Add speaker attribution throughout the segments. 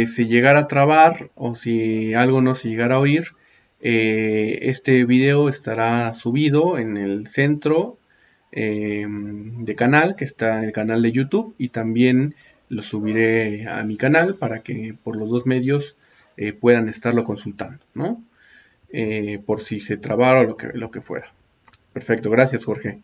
Speaker 1: se llegara a trabar o si algo no se llegara a oír, este video estará subido en el centro de canal, que está en el canal de YouTube, y también lo subiré a mi canal para que por los dos medios puedan estarlo consultando, ¿no? Por si se trabara o lo que fuera. Perfecto, gracias, Jorge.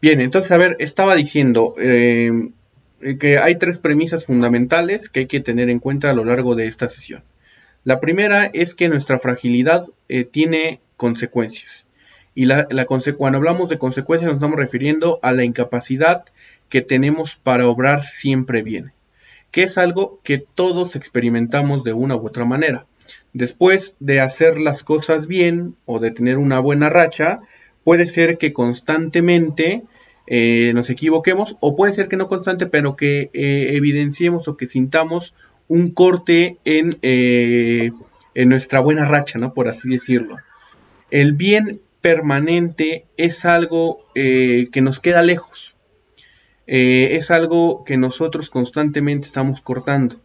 Speaker 1: Bien, entonces, a ver, estaba diciendo que hay tres premisas fundamentales que hay que tener en cuenta a lo largo de esta sesión. La primera es que nuestra fragilidad tiene consecuencias. Y cuando hablamos de consecuencias nos estamos refiriendo a la incapacidad que tenemos para obrar siempre bien, que es algo que todos experimentamos de una u otra manera. Después de hacer las cosas bien o de tener una buena racha, puede ser que constantemente nos equivoquemos, o puede ser que no constante, pero que evidenciemos o que sintamos un corte en nuestra buena racha, ¿no? Por así decirlo. El bien permanente es algo que nos queda lejos. Es algo que nosotros constantemente estamos cortando.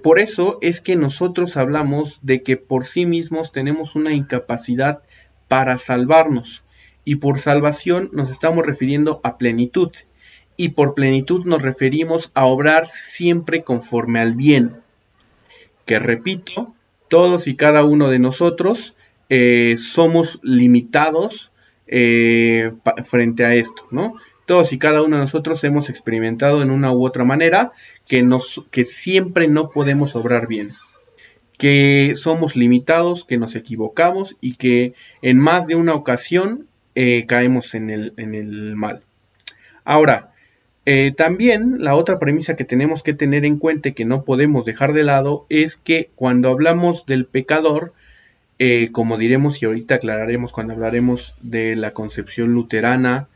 Speaker 1: Por eso es que nosotros hablamos de que por sí mismos tenemos una incapacidad para salvarnos. Y por salvación nos estamos refiriendo a plenitud. Y por plenitud nos referimos a obrar siempre conforme al bien. Que repito, todos y cada uno de nosotros somos limitados frente a esto, ¿no? Todos y cada uno de nosotros hemos experimentado en una u otra manera que siempre no podemos obrar bien, que somos limitados, que nos equivocamos y que en más de una ocasión caemos en el mal. Ahora, también la otra premisa que tenemos que tener en cuenta y que no podemos dejar de lado es que cuando hablamos del pecador, como diremos y ahorita aclararemos cuando hablaremos de la concepción luterana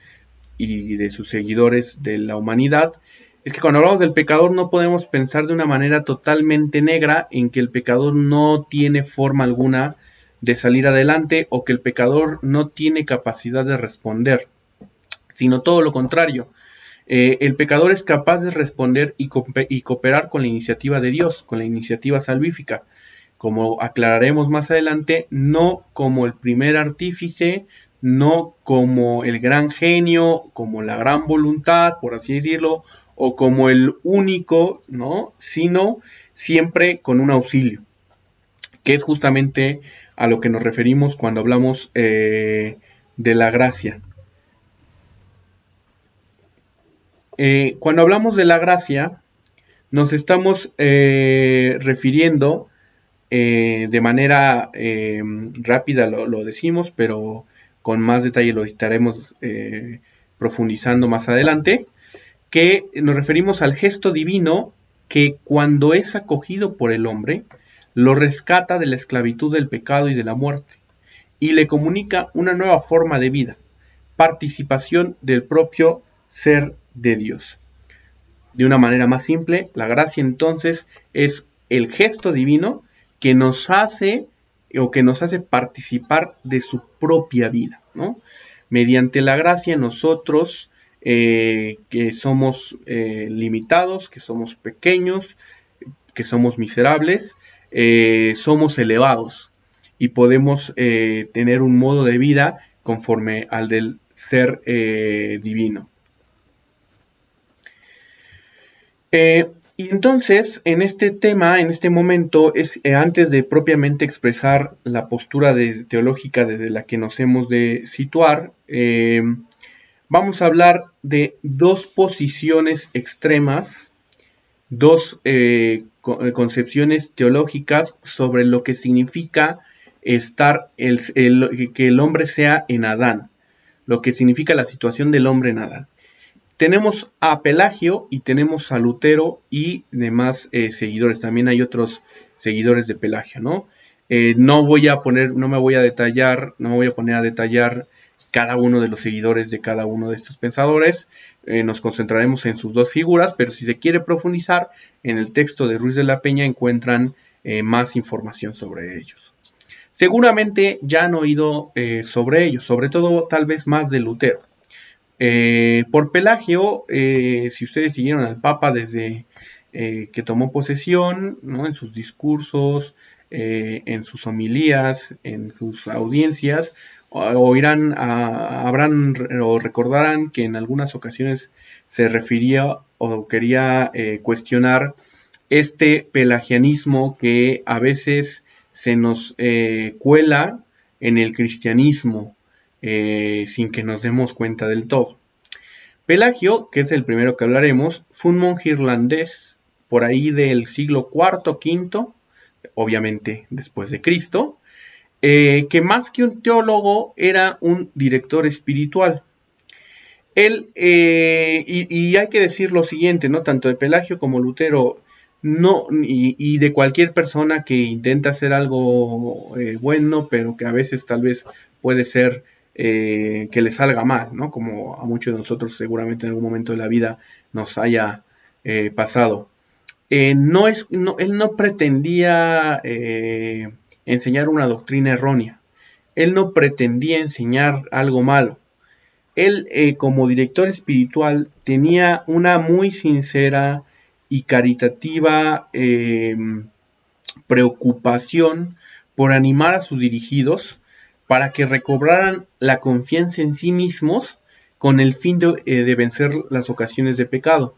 Speaker 1: y de sus seguidores de la humanidad, es que cuando hablamos del pecador no podemos pensar de una manera totalmente negra en que el pecador no tiene forma alguna de salir adelante o que el pecador no tiene capacidad de responder, sino todo lo contrario. El pecador es capaz de responder y cooperar con la iniciativa de Dios, con la iniciativa salvífica. Como aclararemos más adelante, no como el primer artífice, no como el gran genio, como la gran voluntad, por así decirlo, o como el único, ¿no? Sino siempre con un auxilio, que es justamente a lo que nos referimos cuando hablamos de la gracia. Cuando hablamos de la gracia, nos estamos refiriendo de manera rápida, lo decimos, pero con más detalle lo estaremos profundizando más adelante, que nos referimos al gesto divino que cuando es acogido por el hombre, lo rescata de la esclavitud del pecado y de la muerte, y le comunica una nueva forma de vida, participación del propio ser de Dios. De una manera más simple, la gracia entonces es el gesto divino que nos hace participar de su propia vida, ¿no? Mediante la gracia nosotros que somos limitados, que somos pequeños, que somos miserables, somos elevados y podemos tener un modo de vida conforme al del ser divino. Y entonces, en este tema, en este momento, antes de propiamente expresar la postura teológica desde la que nos hemos de situar, vamos a hablar de dos posiciones extremas, dos concepciones teológicas sobre lo que significa que el hombre sea en Adán, lo que significa la situación del hombre en Adán. Tenemos a Pelagio y tenemos a Lutero y demás seguidores. También hay otros seguidores de Pelagio, ¿no? No me voy a poner a detallar cada uno de los seguidores de cada uno de estos pensadores. Nos concentraremos en sus dos figuras, pero si se quiere profundizar, en el texto de Ruiz de la Peña encuentran más información sobre ellos. Seguramente ya han oído sobre ellos, sobre todo tal vez más de Lutero. Por Pelagio, si ustedes siguieron al Papa desde que tomó posesión, ¿no? En sus discursos, en sus homilías, en sus audiencias, habrán o recordarán que en algunas ocasiones se refería o quería cuestionar este pelagianismo que a veces se nos cuela en el cristianismo sin que nos demos cuenta del todo. Pelagio, que es el primero que hablaremos, fue un monje irlandés por ahí del siglo IV, V, obviamente después de Cristo, que más que un teólogo era un director espiritual. Él, y hay que decir lo siguiente, ¿no? Tanto de Pelagio como Lutero, no, y de cualquier persona que intenta hacer algo bueno, pero que a veces tal vez puede ser que le salga mal, ¿no? Como a muchos de nosotros seguramente en algún momento de la vida nos haya pasado. Él no pretendía enseñar una doctrina errónea. Él no pretendía enseñar algo malo. Él, como director espiritual, tenía una muy sincera y caritativa preocupación por animar a sus dirigidos para que recobraran la confianza en sí mismos con el fin de vencer las ocasiones de pecado.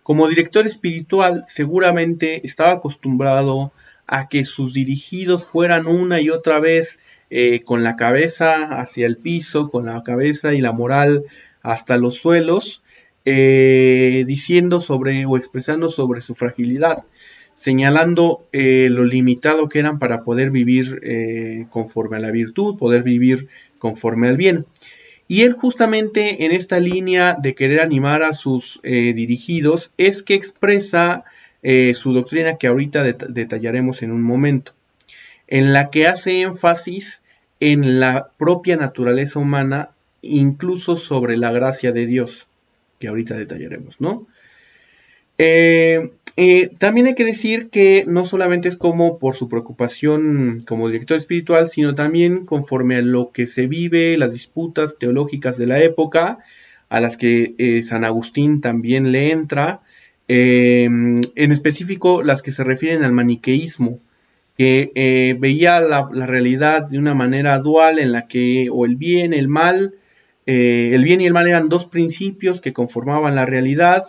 Speaker 1: Como director espiritual, seguramente estaba acostumbrado a que sus dirigidos fueran una y otra vez con la cabeza hacia el piso, con la cabeza y la moral hasta los suelos, diciendo sobre o expresando sobre su fragilidad, señalando lo limitado que eran para poder vivir conforme a la virtud, poder vivir conforme al bien. Y él justamente en esta línea de querer animar a sus dirigidos es que expresa su doctrina que ahorita detallaremos en un momento, en la que hace énfasis en la propia naturaleza humana, incluso sobre la gracia de Dios, que ahorita detallaremos, ¿no? También hay que decir que no solamente es como por su preocupación como director espiritual, sino también conforme a lo que se vive, las disputas teológicas de la época, a las que San Agustín también le entra, en específico las que se refieren al maniqueísmo, que veía la realidad de una manera dual en la que o el bien, el bien y el mal eran dos principios que conformaban la realidad,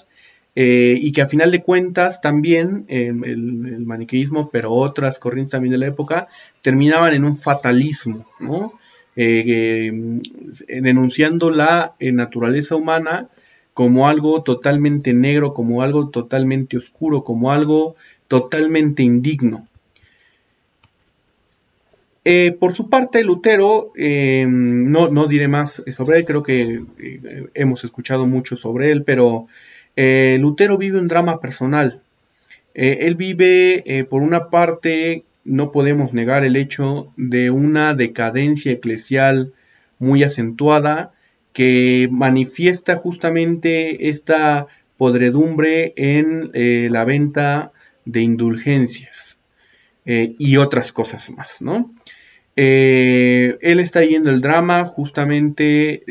Speaker 1: y que a final de cuentas también el maniqueísmo, pero otras corrientes también de la época, terminaban en un fatalismo, ¿no? Denunciando la naturaleza humana como algo totalmente negro, como algo totalmente oscuro, como algo totalmente indigno. Por su parte, Lutero, no diré más sobre él, creo que hemos escuchado mucho sobre él, pero Lutero vive un drama personal. Él vive, por una parte, no podemos negar el hecho de una decadencia eclesial muy acentuada que manifiesta justamente esta podredumbre en la venta de indulgencias y otras cosas más, ¿no? Él está yendo el drama justamente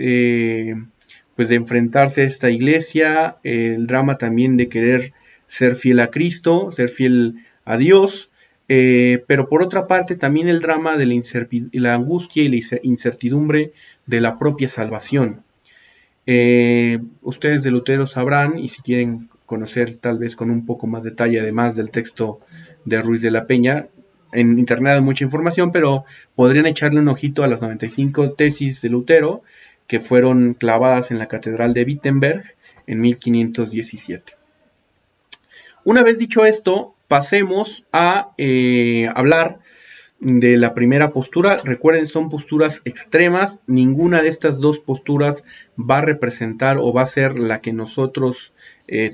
Speaker 1: pues de enfrentarse a esta iglesia, el drama también de querer ser fiel a Cristo, ser fiel a Dios, pero por otra parte también el drama de la angustia y la incertidumbre de la propia salvación. Ustedes de Lutero sabrán, y si quieren conocer tal vez con un poco más detalle, además del texto de Ruiz de la Peña, en internet hay mucha información, pero podrían echarle un ojito a las 95 tesis de Lutero que fueron clavadas en la Catedral de Wittenberg en 1517. Una vez dicho esto, pasemos a hablar de la primera postura. Recuerden, son posturas extremas. Ninguna de estas dos posturas va a representar o va a ser la que nosotros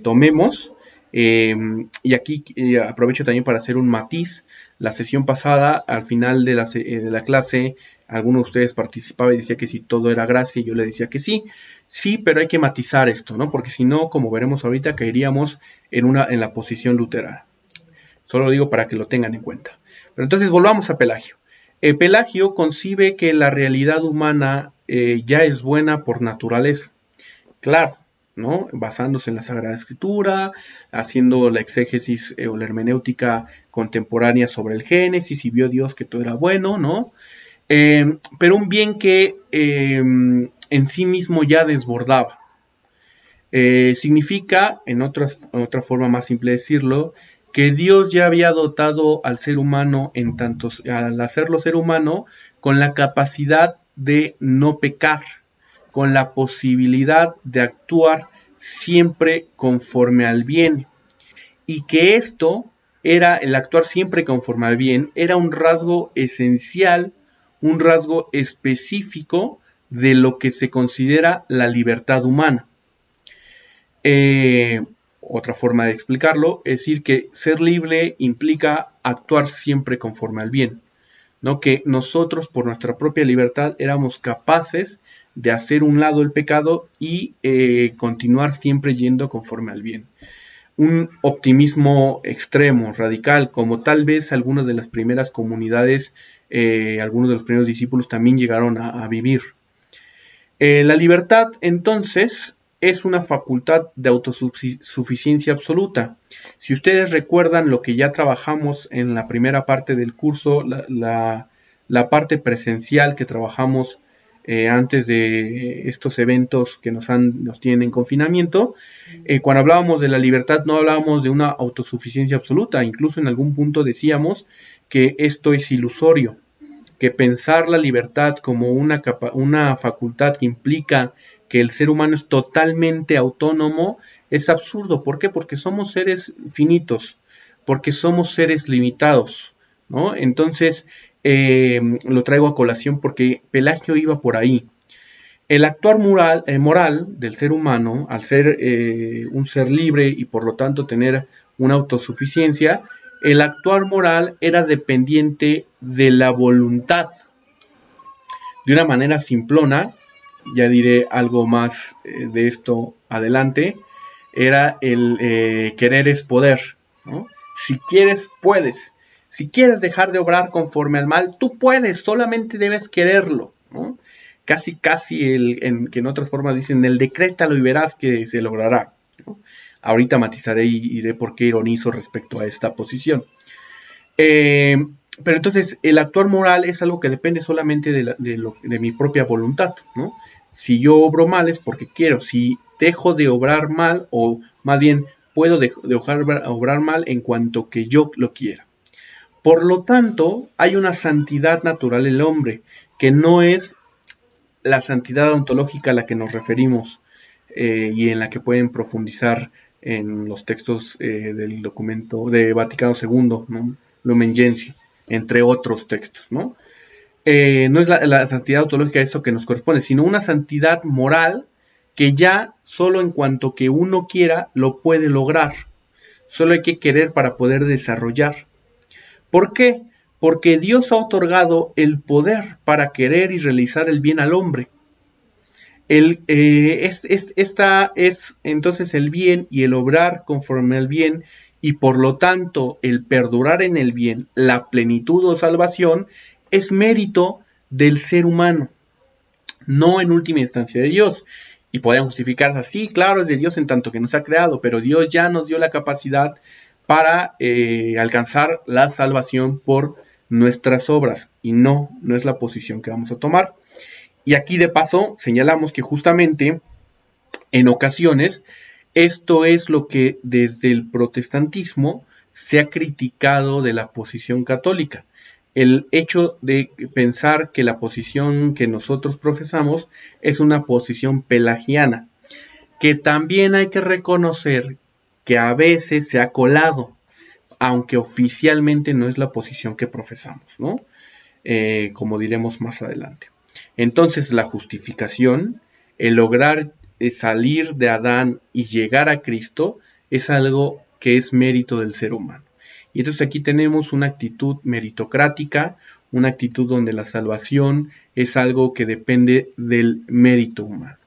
Speaker 1: tomemos. Y aquí aprovecho también para hacer un matiz. La sesión pasada, al final de la clase, alguno de ustedes participaba y decía que si todo era gracia, y yo le decía que sí. Sí, pero hay que matizar esto, ¿no? Porque si no, como veremos ahorita, caeríamos en la posición luterana. Solo lo digo para que lo tengan en cuenta. Pero entonces volvamos a Pelagio. Pelagio concibe que la realidad humana ya es buena por naturaleza. Claro, ¿no? Basándose en la Sagrada Escritura, haciendo la exégesis o la hermenéutica contemporánea sobre el Génesis y vio Dios que todo era bueno, ¿no? Pero un bien que en sí mismo ya desbordaba. Significa, en otra forma más simple de decirlo, que Dios ya había dotado al ser humano, en tanto al hacerlo ser humano, con la capacidad de no pecar, con la posibilidad de actuar siempre conforme al bien. Y que esto era, el actuar siempre conforme al bien, era un rasgo esencial, un rasgo específico de lo que se considera la libertad humana. Eh, Otra forma de explicarlo es decir que ser libre implica actuar siempre conforme al bien, ¿no? Que nosotros por nuestra propia libertad éramos capaces de hacer un lado el pecado y continuar siempre yendo conforme al bien. Un optimismo extremo, radical, como tal vez algunas de las primeras comunidades, algunos de los primeros discípulos también llegaron a vivir. La libertad, entonces, es una facultad de autosuficiencia absoluta. Si ustedes recuerdan lo que ya trabajamos en la primera parte del curso, la parte presencial que trabajamos antes de estos eventos que nos tienen en confinamiento, cuando hablábamos de la libertad no hablábamos de una autosuficiencia absoluta, incluso en algún punto decíamos que esto es ilusorio, que pensar la libertad como una facultad que implica que el ser humano es totalmente autónomo es absurdo. ¿Por qué? Porque somos seres finitos, porque somos seres limitados, ¿no? Entonces, lo traigo a colación porque Pelagio iba por ahí. El actuar moral del ser humano, al ser un ser libre y por lo tanto tener una autosuficiencia, el actuar moral era dependiente de la voluntad. De una manera simplona, ya diré algo más de esto adelante, era el querer es poder, ¿no? Si quieres, puedes. Si quieres dejar de obrar conforme al mal, tú puedes, solamente debes quererlo, ¿no? Casi, que en otras formas dicen, el decrétalo y verás que se logrará, ¿no? Ahorita matizaré y diré por qué ironizo respecto a esta posición. Eh, pero entonces el actuar moral es algo que depende solamente de mi propia voluntad, ¿no? Si yo obro mal es porque quiero, si dejo de obrar mal, o más bien puedo dejar de obrar mal en cuanto que yo lo quiera. Por lo tanto, hay una santidad natural en el hombre, que no es la santidad ontológica a la que nos referimos y en la que pueden profundizar en los textos del documento de Vaticano II, ¿no? Lumen Gentium, entre otros textos, ¿no? No es la santidad ontológica eso que nos corresponde, sino una santidad moral que ya solo en cuanto que uno quiera lo puede lograr. Solo hay que querer para poder desarrollar. ¿Por qué? Porque Dios ha otorgado el poder para querer y realizar el bien al hombre. Esta es entonces el bien y el obrar conforme al bien y por lo tanto el perdurar en el bien, la plenitud o salvación, es mérito del ser humano, no en última instancia de Dios. Y podrían justificarse así, claro, es de Dios en tanto que nos ha creado, pero Dios ya nos dio la capacidad para alcanzar la salvación por nuestras obras y no es la posición que vamos a tomar. Y aquí de paso señalamos que justamente en ocasiones esto es lo que desde el protestantismo se ha criticado de la posición católica. El hecho de pensar que la posición que nosotros profesamos es una posición pelagiana, que también hay que reconocer que a veces se ha colado, aunque oficialmente no es la posición que profesamos, ¿no? Como diremos más adelante. Entonces la justificación, el lograr salir de Adán y llegar a Cristo, es algo que es mérito del ser humano. Y entonces aquí tenemos una actitud meritocrática, una actitud donde la salvación es algo que depende del mérito humano.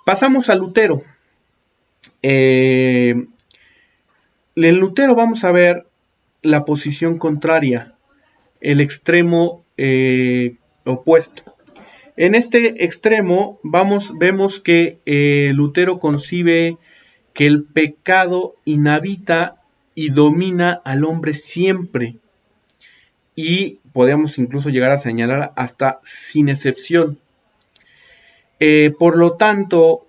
Speaker 1: Pasamos a Lutero. En Lutero vamos a ver la posición contraria, el extremo opuesto. En este extremo vemos que Lutero concibe que el pecado inhabita y domina al hombre siempre, y podemos incluso llegar a señalar hasta sin excepción. Por lo tanto,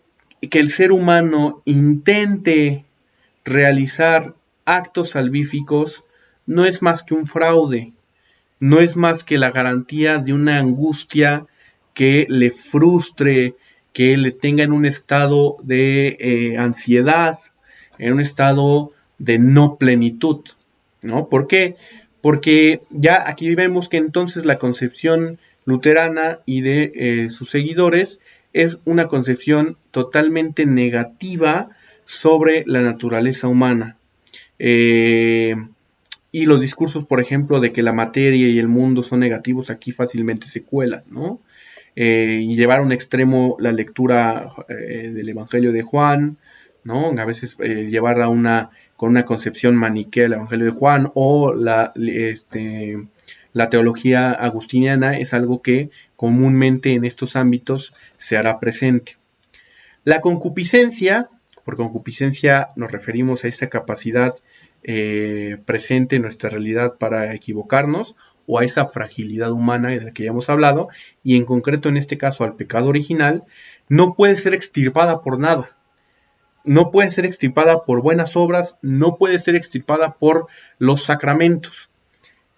Speaker 1: que el ser humano intente realizar actos salvíficos no es más que un fraude, no es más que la garantía de una angustia que le frustre, que le tenga en un estado de ansiedad, en un estado de no plenitud, ¿no? ¿Por qué? Porque ya aquí vemos que entonces la concepción luterana y de sus seguidores es una concepción totalmente negativa sobre la naturaleza humana. Y los discursos, por ejemplo, de que la materia y el mundo son negativos, aquí fácilmente se cuelan, ¿no? Y llevar a un extremo la lectura del Evangelio de Juan, ¿no? A veces llevarla con una concepción maniquea del Evangelio de Juan, o la teología agustiniana es algo que comúnmente en estos ámbitos se hará presente. La concupiscencia, por concupiscencia nos referimos a esa capacidad presente en nuestra realidad para equivocarnos, o a esa fragilidad humana de la que ya hemos hablado, y en concreto en este caso al pecado original, no puede ser extirpada por nada. No puede ser extirpada por buenas obras, no puede ser extirpada por los sacramentos.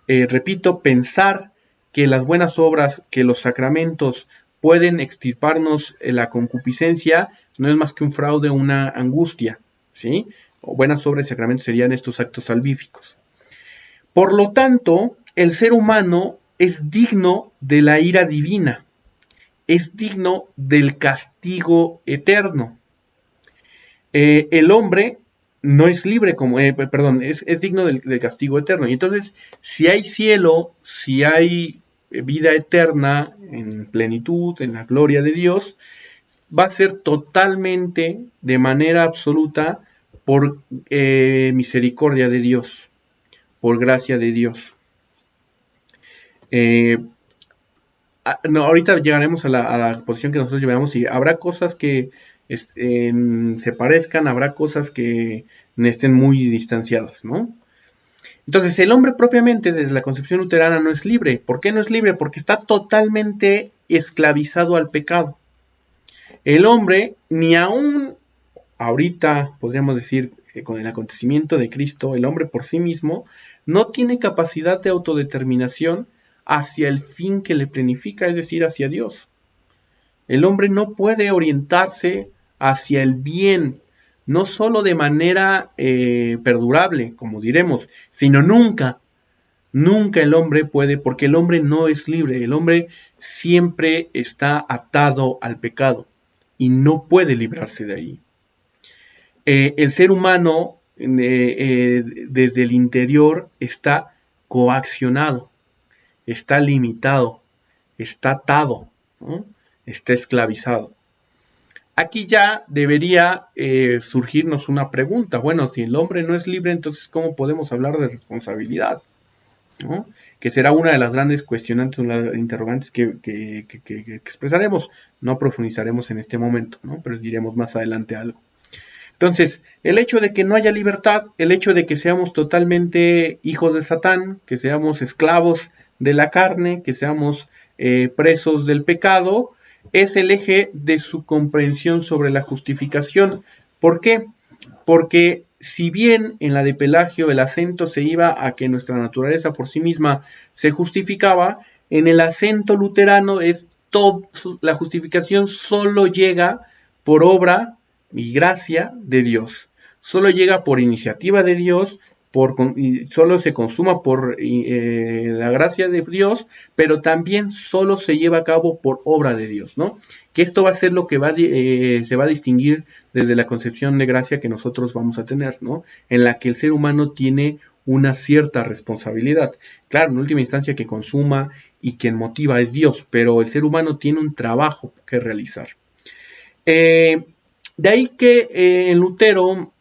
Speaker 1: Repito, pensar que las buenas obras, que los sacramentos pueden extirparnos la concupiscencia, no es más que un fraude, una angustia, ¿sí? O buenas obras y sacramentos serían estos actos salvíficos. Por lo tanto, el ser humano es digno de la ira divina, es digno del castigo eterno. El hombre no es libre como, es digno del castigo eterno. Y entonces, si hay cielo, si hay vida eterna en plenitud, en la gloria de Dios, va a ser totalmente, de manera absoluta, por misericordia de Dios, por gracia de Dios. No, ahorita llegaremos a la posición que nosotros llevamos, y habrá cosas que se parezcan, habrá cosas que estén muy distanciadas, ¿no? Entonces, el hombre propiamente, desde la concepción luterana, no es libre. ¿Por qué no es libre? Porque está totalmente esclavizado al pecado. El hombre, ni aún ahorita, podríamos decir, con el acontecimiento de Cristo, el hombre por sí mismo no tiene capacidad de autodeterminación hacia el fin que le planifica, es decir, hacia Dios. El hombre no puede orientarse hacia el bien, no solo de manera perdurable, como diremos, sino nunca. Nunca el hombre puede, porque el hombre no es libre. El hombre siempre está atado al pecado y no puede librarse de ahí. El ser humano desde el interior está coaccionado, está limitado, está atado, ¿no? Está esclavizado. Aquí ya debería surgirnos una pregunta. Bueno, si el hombre no es libre, entonces ¿cómo podemos hablar de responsabilidad? ¿No? Que será una de las grandes cuestionantes, una de las interrogantes que expresaremos. No profundizaremos en este momento, ¿no? Pero diremos más adelante algo. Entonces, el hecho de que no haya libertad, el hecho de que seamos totalmente hijos de Satán, que seamos esclavos de la carne, que seamos presos del pecado, es el eje de su comprensión sobre la justificación. ¿Por qué? Porque si bien en la de Pelagio el acento se iba a que nuestra naturaleza por sí misma se justificaba, en el acento luterano es la justificación solo llega por obra y gracia de Dios. Solo llega por iniciativa de Dios, solo se consuma por la gracia de Dios, pero también solo se lleva a cabo por obra de Dios, ¿no? Que esto va a ser lo que se va a distinguir desde la concepción de gracia que nosotros vamos a tener, ¿no? En la que el ser humano tiene una cierta responsabilidad. Claro, en última instancia quien consuma y quien motiva es Dios, pero el ser humano tiene un trabajo que realizar. De ahí que en Lutero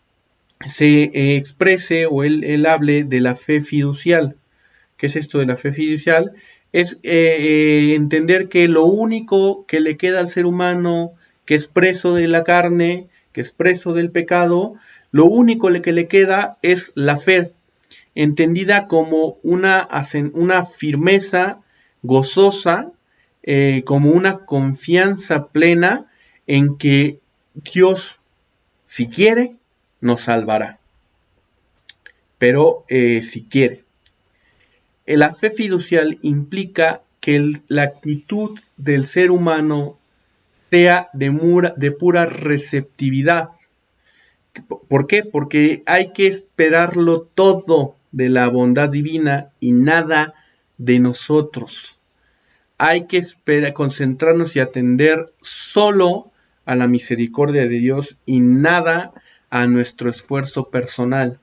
Speaker 1: se exprese o él hable de la fe fiducial. ¿Qué es esto de la fe fiducial? Es entender que lo único que le queda al ser humano, que es preso de la carne, que es preso del pecado, lo único que le queda es la fe, entendida como una firmeza gozosa, como una confianza plena en que Dios, si quiere, nos salvará. Pero si quiere. La fe fiducial implica que la actitud del ser humano sea de pura receptividad. ¿Por qué? Porque hay que esperarlo todo de la bondad divina y nada de nosotros. Hay que concentrarnos y atender solo a la misericordia de Dios y nada a nuestro esfuerzo personal,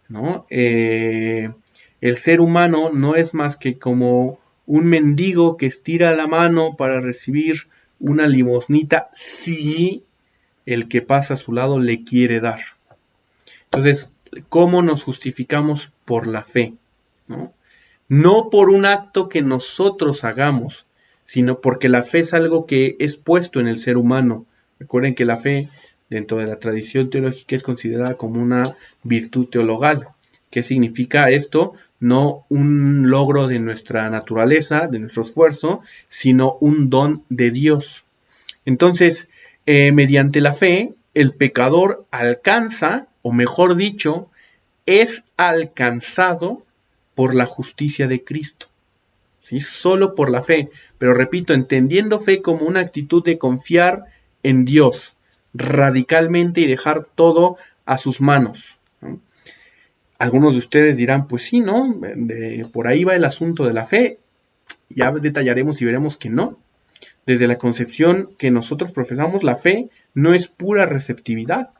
Speaker 1: ¿no? El ser humano no es más que como un mendigo que estira la mano para recibir una limosnita si el que pasa a su lado le quiere dar. Entonces, ¿cómo nos justificamos? Por la fe, ¿no? No por un acto que nosotros hagamos, sino porque la fe es algo que es puesto en el ser humano. Recuerden que la fe, dentro de la tradición teológica, es considerada como una virtud teologal. ¿Qué significa esto? No un logro de nuestra naturaleza, de nuestro esfuerzo, sino un don de Dios. Entonces, mediante la fe, el pecador alcanza, o mejor dicho, es alcanzado por la justicia de Cristo. ¿Sí? Solo por la fe. Pero repito, entendiendo fe como una actitud de confiar en Dios radicalmente y dejar todo a sus manos, ¿no? Algunos de ustedes dirán, pues sí, ¿no? Por ahí va el asunto de la fe. Ya detallaremos y veremos que no. Desde la concepción que nosotros profesamos, la fe no es pura receptividad.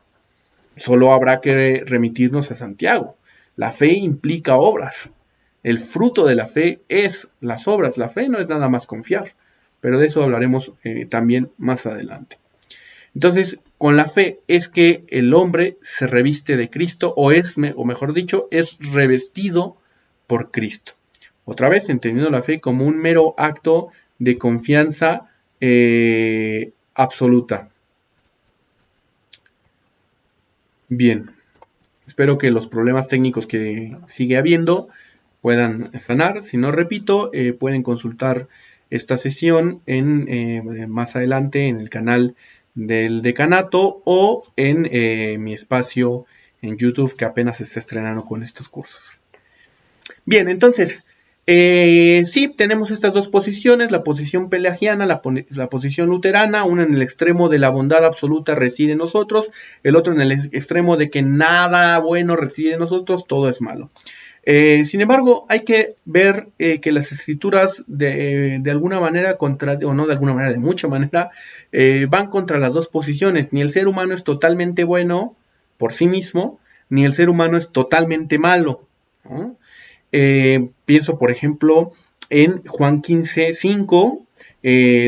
Speaker 1: Solo habrá que remitirnos a Santiago. La fe implica obras. El fruto de la fe es las obras. La fe no es nada más confiar. Pero de eso hablaremos también más adelante. Entonces, con la fe es que el hombre se reviste de Cristo, o mejor dicho, es revestido por Cristo. Otra vez, entendiendo la fe como un mero acto de confianza absoluta. Bien, espero que los problemas técnicos que sigue habiendo puedan sanar. Si no, repito, pueden consultar esta sesión más adelante en el canal del decanato o en mi espacio en YouTube, que apenas se está estrenando con estos cursos. Bien, entonces, sí, tenemos estas dos posiciones, la posición pelagiana, la posición luterana, una en el extremo de la bondad absoluta reside en nosotros, el otro en el extremo de que nada bueno reside en nosotros, todo es malo. Sin embargo, hay que ver que las escrituras de alguna manera, o no de alguna manera, de mucha manera, van contra las dos posiciones. Ni el ser humano es totalmente bueno por sí mismo, ni el ser humano es totalmente malo, ¿no? Pienso, por ejemplo, en Juan 15:5,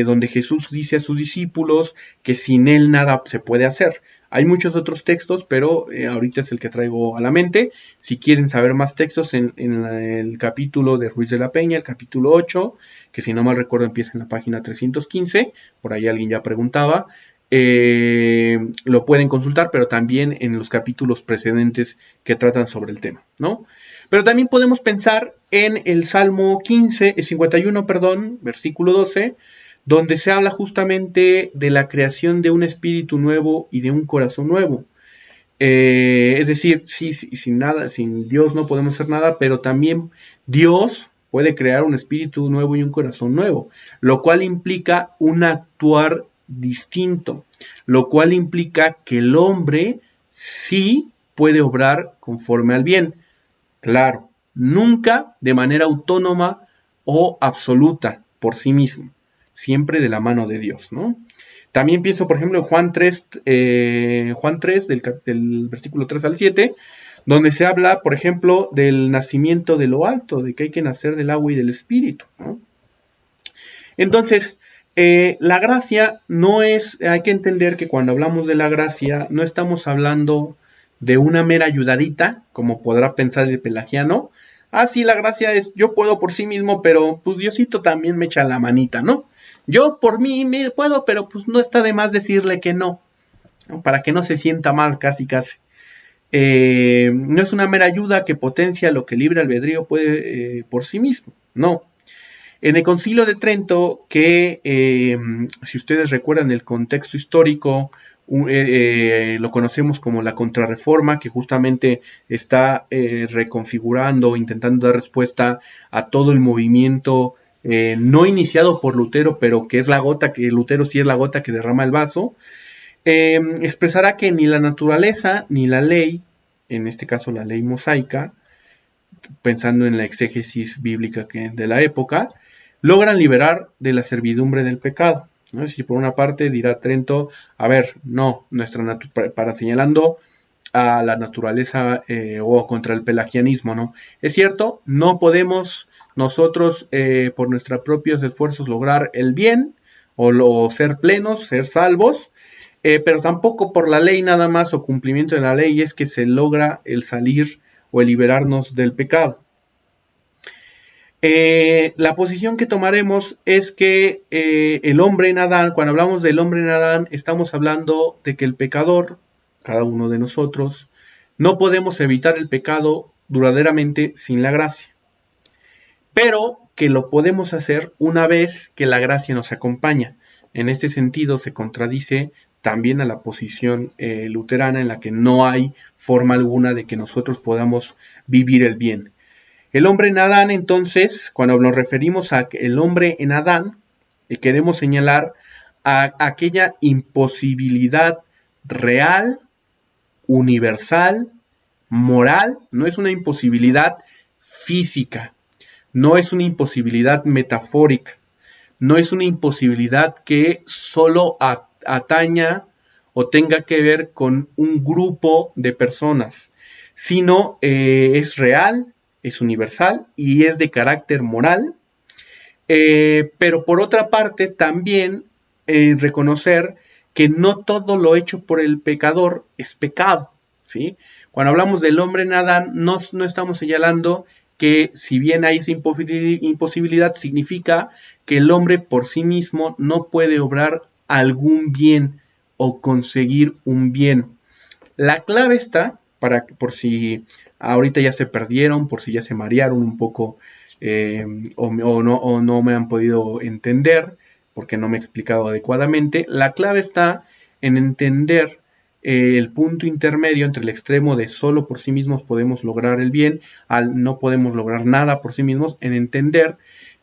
Speaker 1: donde Jesús dice a sus discípulos que sin él nada se puede hacer. Hay muchos otros textos, pero ahorita es el que traigo a la mente. Si quieren saber más textos, en el capítulo de Ruiz de la Peña, el capítulo 8, que si no mal recuerdo empieza en la página 315, por ahí alguien ya preguntaba, lo pueden consultar, pero también en los capítulos precedentes que tratan sobre el tema, ¿no? Pero también podemos pensar en el Salmo 51, versículo 12, donde se habla justamente de la creación de un espíritu nuevo y de un corazón nuevo. Es decir, sí, sin Dios no podemos hacer nada, pero también Dios puede crear un espíritu nuevo y un corazón nuevo, lo cual implica un actuar distinto, lo cual implica que el hombre sí puede obrar conforme al bien. Claro, nunca de manera autónoma o absoluta por sí mismo, siempre de la mano de Dios, ¿no? También pienso, por ejemplo, en Juan 3, del versículo 3 al 7, donde se habla, por ejemplo, del nacimiento de lo alto, de que hay que nacer del agua y del espíritu, ¿no? Entonces, la gracia no es, hay que entender que cuando hablamos de la gracia, no estamos hablando de una mera ayudadita, como podrá pensar el pelagiano. sí, la gracia es yo puedo por sí mismo, pero pues Diosito también me echa la manita, ¿no? Yo por mí me puedo, pero pues no está de más decirle que no, ¿no? Para que no se sienta mal, casi casi. No es una mera ayuda que potencia lo que el libre albedrío puede por sí mismo, no. En el Concilio de Trento, que si ustedes recuerdan el contexto histórico, lo conocemos como la Contrarreforma, que justamente está reconfigurando, intentando dar respuesta a todo el movimiento no iniciado por Lutero, pero que es la gota que Lutero sí es la gota que derrama el vaso. Expresará que ni la naturaleza ni la ley, en este caso la ley mosaica, pensando en la exégesis bíblica de la época, logran liberar de la servidumbre del pecado, ¿no? Si por una parte dirá Trento, a ver, no, para señalando a la naturaleza o contra el pelagianismo, ¿no? Es cierto, no podemos nosotros por nuestros propios esfuerzos lograr el bien o ser plenos, ser salvos, pero tampoco por la ley nada más o cumplimiento de la ley es que se logra el salir o el liberarnos del pecado. La posición que tomaremos es que el hombre en Adán, cuando hablamos del hombre en Adán, estamos hablando de que el pecador, cada uno de nosotros, no podemos evitar el pecado duraderamente sin la gracia, pero que lo podemos hacer una vez que la gracia nos acompaña. En este sentido se contradice también a la posición luterana en la que no hay forma alguna de que nosotros podamos vivir el bien. El hombre en Adán, entonces, cuando nos referimos a el hombre en Adán, queremos señalar a aquella imposibilidad real, universal, moral, no es una imposibilidad física, no es una imposibilidad metafórica, no es una imposibilidad que solo ataña o tenga que ver con un grupo de personas, sino es real, es universal y es de carácter moral, pero por otra parte también reconocer que no todo lo hecho por el pecador es pecado, ¿sí? Cuando hablamos del hombre en Adán, no estamos señalando que si bien hay esa imposibilidad, significa que el hombre por sí mismo no puede obrar algún bien o conseguir un bien. La clave está, por si ahorita ya se perdieron, por si ya se marearon un poco o no me han podido entender porque no me he explicado adecuadamente, la clave está en entender el punto intermedio entre el extremo de solo por sí mismos podemos lograr el bien al no podemos lograr nada por sí mismos, en entender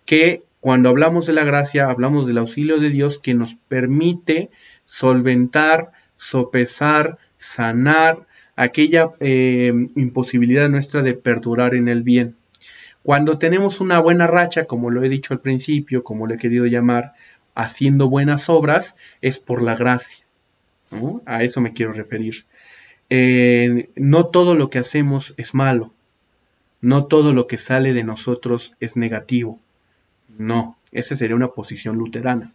Speaker 1: que cuando hablamos de la gracia hablamos del auxilio de Dios que nos permite solventar, sopesar, sanar aquella imposibilidad nuestra de perdurar en el bien. Cuando tenemos una buena racha, como lo he dicho al principio, como lo he querido llamar, haciendo buenas obras, es por la gracia, ¿no? A eso me quiero referir. No todo lo que hacemos es malo, no todo lo que sale de nosotros es negativo, no, esa sería una posición luterana.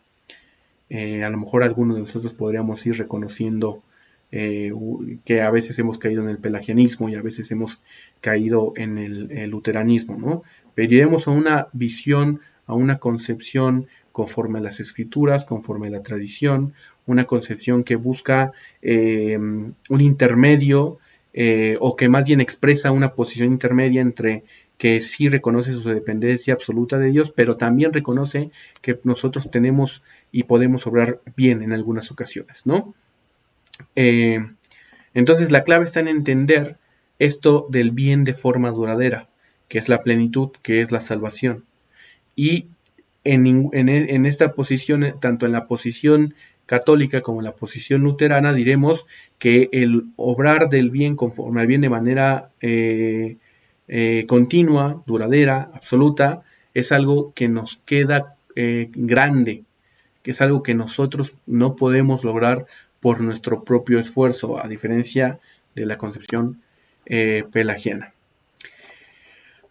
Speaker 1: A lo mejor algunos de nosotros podríamos ir reconociendo que a veces hemos caído en el pelagianismo y a veces hemos caído en el luteranismo, ¿no? Pero iremos a una visión, a una concepción conforme a las escrituras, conforme a la tradición, una concepción que busca un intermedio o que más bien expresa una posición intermedia entre que sí reconoce su dependencia absoluta de Dios, pero también reconoce que nosotros tenemos y podemos obrar bien en algunas ocasiones, ¿no? Entonces la clave está en entender esto del bien de forma duradera, que es la plenitud, que es la salvación. Y en esta posición, tanto en la posición católica como en la posición luterana, diremos que el obrar del bien conforme al bien de manera continua, duradera, absoluta, es algo que nos queda grande, que es algo que nosotros no podemos lograr por nuestro propio esfuerzo, a diferencia de la concepción pelagiana.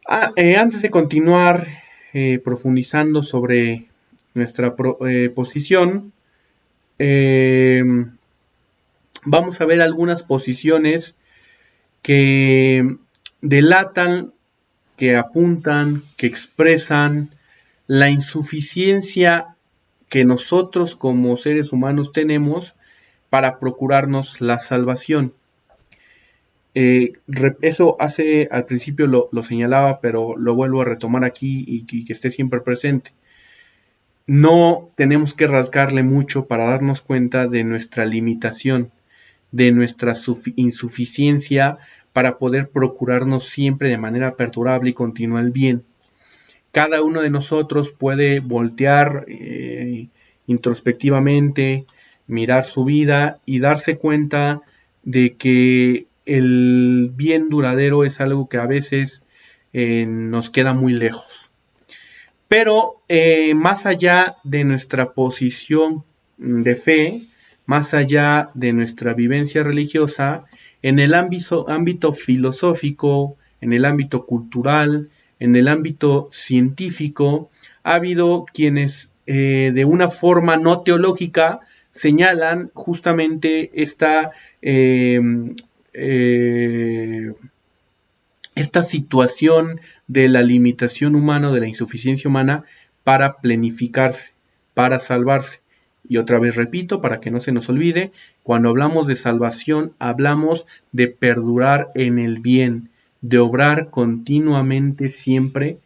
Speaker 1: Antes de continuar profundizando sobre nuestra posición, vamos a ver algunas posiciones que delatan que apuntan, que expresan la insuficiencia que nosotros como seres humanos tenemos para procurarnos la salvación. Eso hace al principio lo señalaba, pero lo vuelvo a retomar aquí y que esté siempre presente. No tenemos que rascarle mucho para darnos cuenta de nuestra limitación, de nuestra insuficiencia para poder procurarnos siempre de manera perdurable y continua el bien. Cada uno de nosotros puede voltear introspectivamente, mirar su vida y darse cuenta de que el bien duradero es algo que a veces nos queda muy lejos. Pero más allá de nuestra posición de fe, más allá de nuestra vivencia religiosa, en el ámbito filosófico, en el ámbito cultural, en el ámbito científico, ha habido quienes de una forma no teológica señalan justamente eh, eh, esta situación de la limitación humana, de la insuficiencia humana, para planificarse, para salvarse. Y otra vez repito, para que no se nos olvide, cuando hablamos de salvación, hablamos de perdurar en el bien, de obrar continuamente siempre,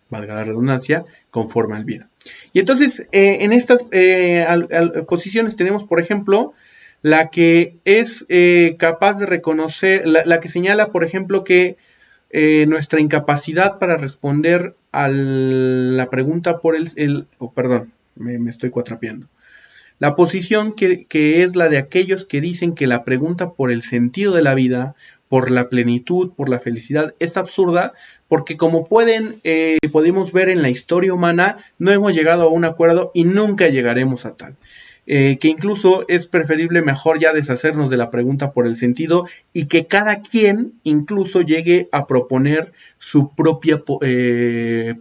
Speaker 1: valga la redundancia, conforme al bien. Y entonces, en estas posiciones tenemos, por ejemplo, la que es capaz de reconocer, la que señala, por ejemplo, que nuestra incapacidad para responder a la pregunta por perdón, me estoy cuatrapeando. La posición que es la de aquellos que dicen que la pregunta por el sentido de la vida, por la plenitud, por la felicidad, es absurda, porque como podemos ver en la historia humana, no hemos llegado a un acuerdo y nunca llegaremos a tal. Que incluso es preferible mejor ya deshacernos de la pregunta por el sentido y que cada quien incluso llegue a proponer su propia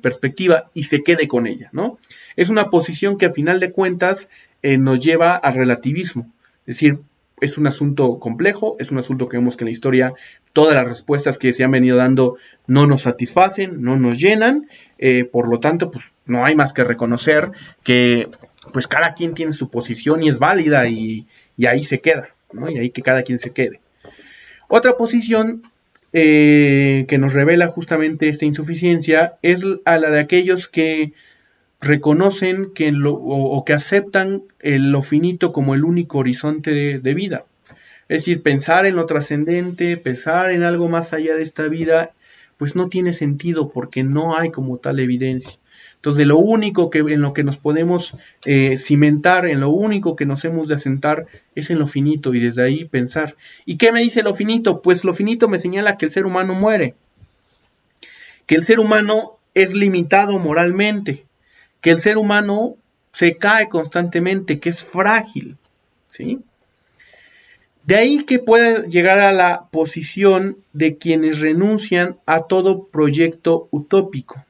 Speaker 1: perspectiva y se quede con ella, ¿no? Es una posición que a final de cuentas nos lleva al relativismo, es decir, es un asunto complejo, es un asunto que vemos que en la historia todas las respuestas que se han venido dando no nos satisfacen, no nos llenan, por lo tanto, pues no hay más que reconocer que pues cada quien tiene su posición y es válida y ahí se queda, ¿no? Y ahí que cada quien se quede. Otra posición que nos revela justamente esta insuficiencia es a la de aquellos que reconocen que o que aceptan lo finito como el único horizonte de vida. Es decir, pensar en lo trascendente, pensar en algo más allá de esta vida, pues no tiene sentido porque no hay como tal evidencia. Entonces, de lo único en lo que nos podemos cimentar, en lo único que nos hemos de asentar, es en lo finito y desde ahí pensar. ¿Y qué me dice lo finito? Pues lo finito me señala que el ser humano muere, que el ser humano es limitado moralmente, que el ser humano se cae constantemente, que es frágil, ¿sí? De ahí que pueda llegar a la posición de quienes renuncian a todo proyecto utópico,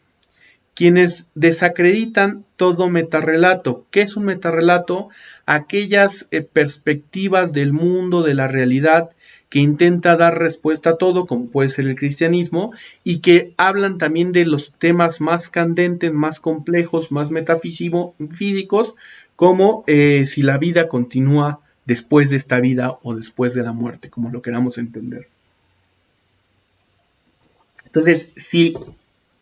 Speaker 1: quienes desacreditan todo metarrelato. ¿Qué es un metarrelato? Aquellas perspectivas del mundo, de la realidad, que intenta dar respuesta a todo, como puede ser el cristianismo, y que hablan también de los temas más candentes, más complejos, más metafísicos, como si la vida continúa después de esta vida o después de la muerte, como lo queramos entender. Entonces, si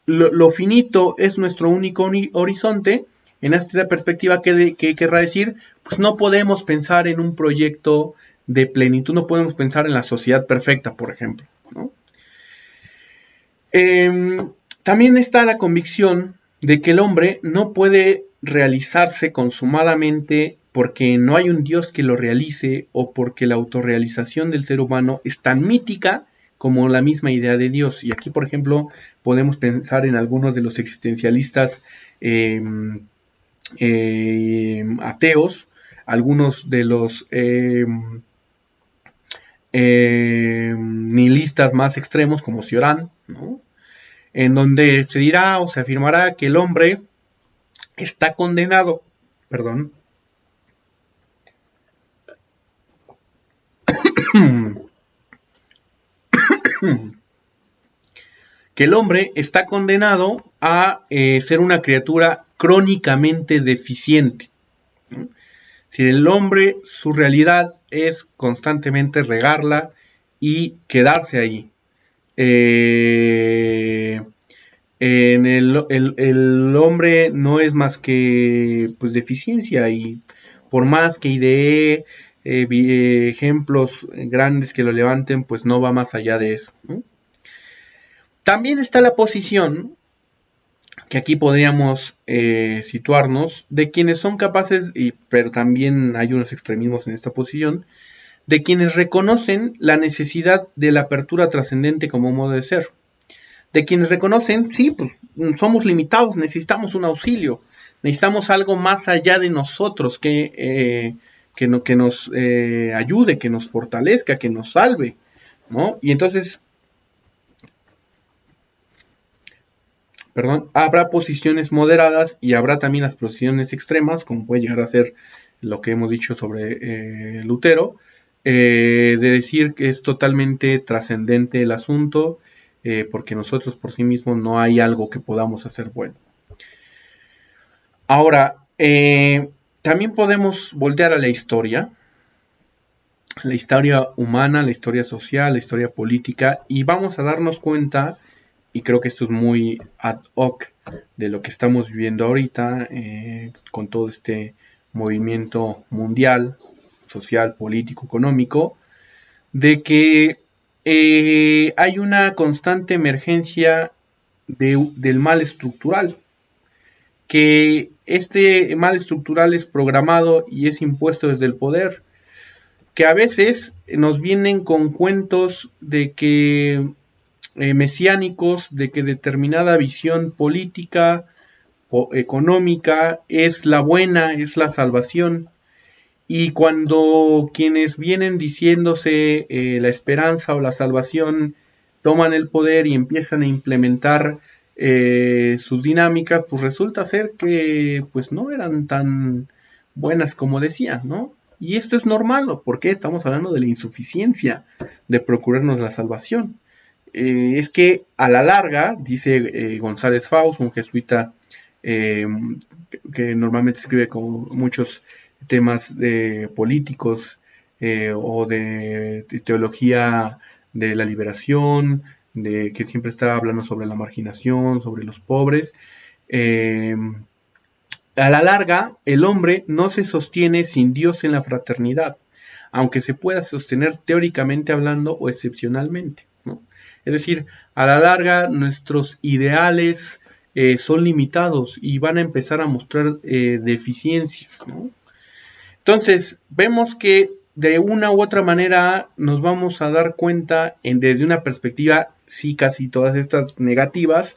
Speaker 1: lo finito es nuestro único horizonte, en esta perspectiva, ¿qué querrá decir? Pues no podemos pensar en un proyecto de plenitud, no podemos pensar en la sociedad perfecta, por ejemplo, ¿no? También está la convicción de que el hombre no puede realizarse consumadamente porque no hay un Dios que lo realice o porque la autorrealización del ser humano es tan mítica como la misma idea de Dios. Y aquí, por ejemplo, podemos pensar en algunos de los existencialistas ateos, algunos de los nihilistas más extremos como Cioran, ¿no? En donde se dirá o se afirmará que el hombre está condenado, perdón, que el hombre está condenado a ser una criatura crónicamente deficiente, ¿no? Si el hombre, su realidad es constantemente regarla y quedarse ahí. Eh, el hombre no es más que pues deficiencia, y por más que idee ejemplos grandes que lo levanten, pues no va más allá de eso, ¿no? También está la posición, que aquí podríamos situarnos, de quienes son capaces, pero también hay unos extremismos en esta posición, de quienes reconocen la necesidad de la apertura trascendente como modo de ser. De quienes reconocen, sí, pues somos limitados, necesitamos un auxilio, necesitamos algo más allá de nosotros que nos ayude, que nos fortalezca, que nos salve, ¿no? Y entonces, perdón, habrá posiciones moderadas y habrá también las posiciones extremas, como puede llegar a ser lo que hemos dicho sobre Lutero, de decir que es totalmente trascendente el asunto, porque nosotros por sí mismos no hay algo que podamos hacer bueno. Ahora, también podemos voltear a la historia humana, la historia social, la historia política, y vamos a darnos cuenta, y creo que esto es muy ad hoc de lo que estamos viviendo ahorita, con todo este movimiento mundial, social, político, económico, de que hay una constante emergencia del mal estructural, que este mal estructural es programado y es impuesto desde el poder, que a veces nos vienen con cuentos de que mesiánicos, de que determinada visión política o económica es la buena, es la salvación. Y cuando quienes vienen diciéndose la esperanza o la salvación toman el poder y empiezan a implementar sus dinámicas, pues resulta ser que pues no eran tan buenas como decían, ¿no? Y esto es normal, porque estamos hablando de la insuficiencia de procurarnos la salvación. Es que a la larga, dice González Faust, un jesuita eh, que normalmente escribe con muchos temas políticos, o de teología de la liberación, de que siempre está hablando sobre la marginación, sobre los pobres. Eh, a la larga, el hombre no se sostiene sin Dios en la fraternidad, aunque se pueda sostener teóricamente hablando o excepcionalmente, ¿no? Es decir, a la larga nuestros ideales son limitados y van a empezar a mostrar deficiencias, ¿no? Entonces, vemos que de una u otra manera nos vamos a dar cuenta, desde una perspectiva, sí, casi todas estas negativas,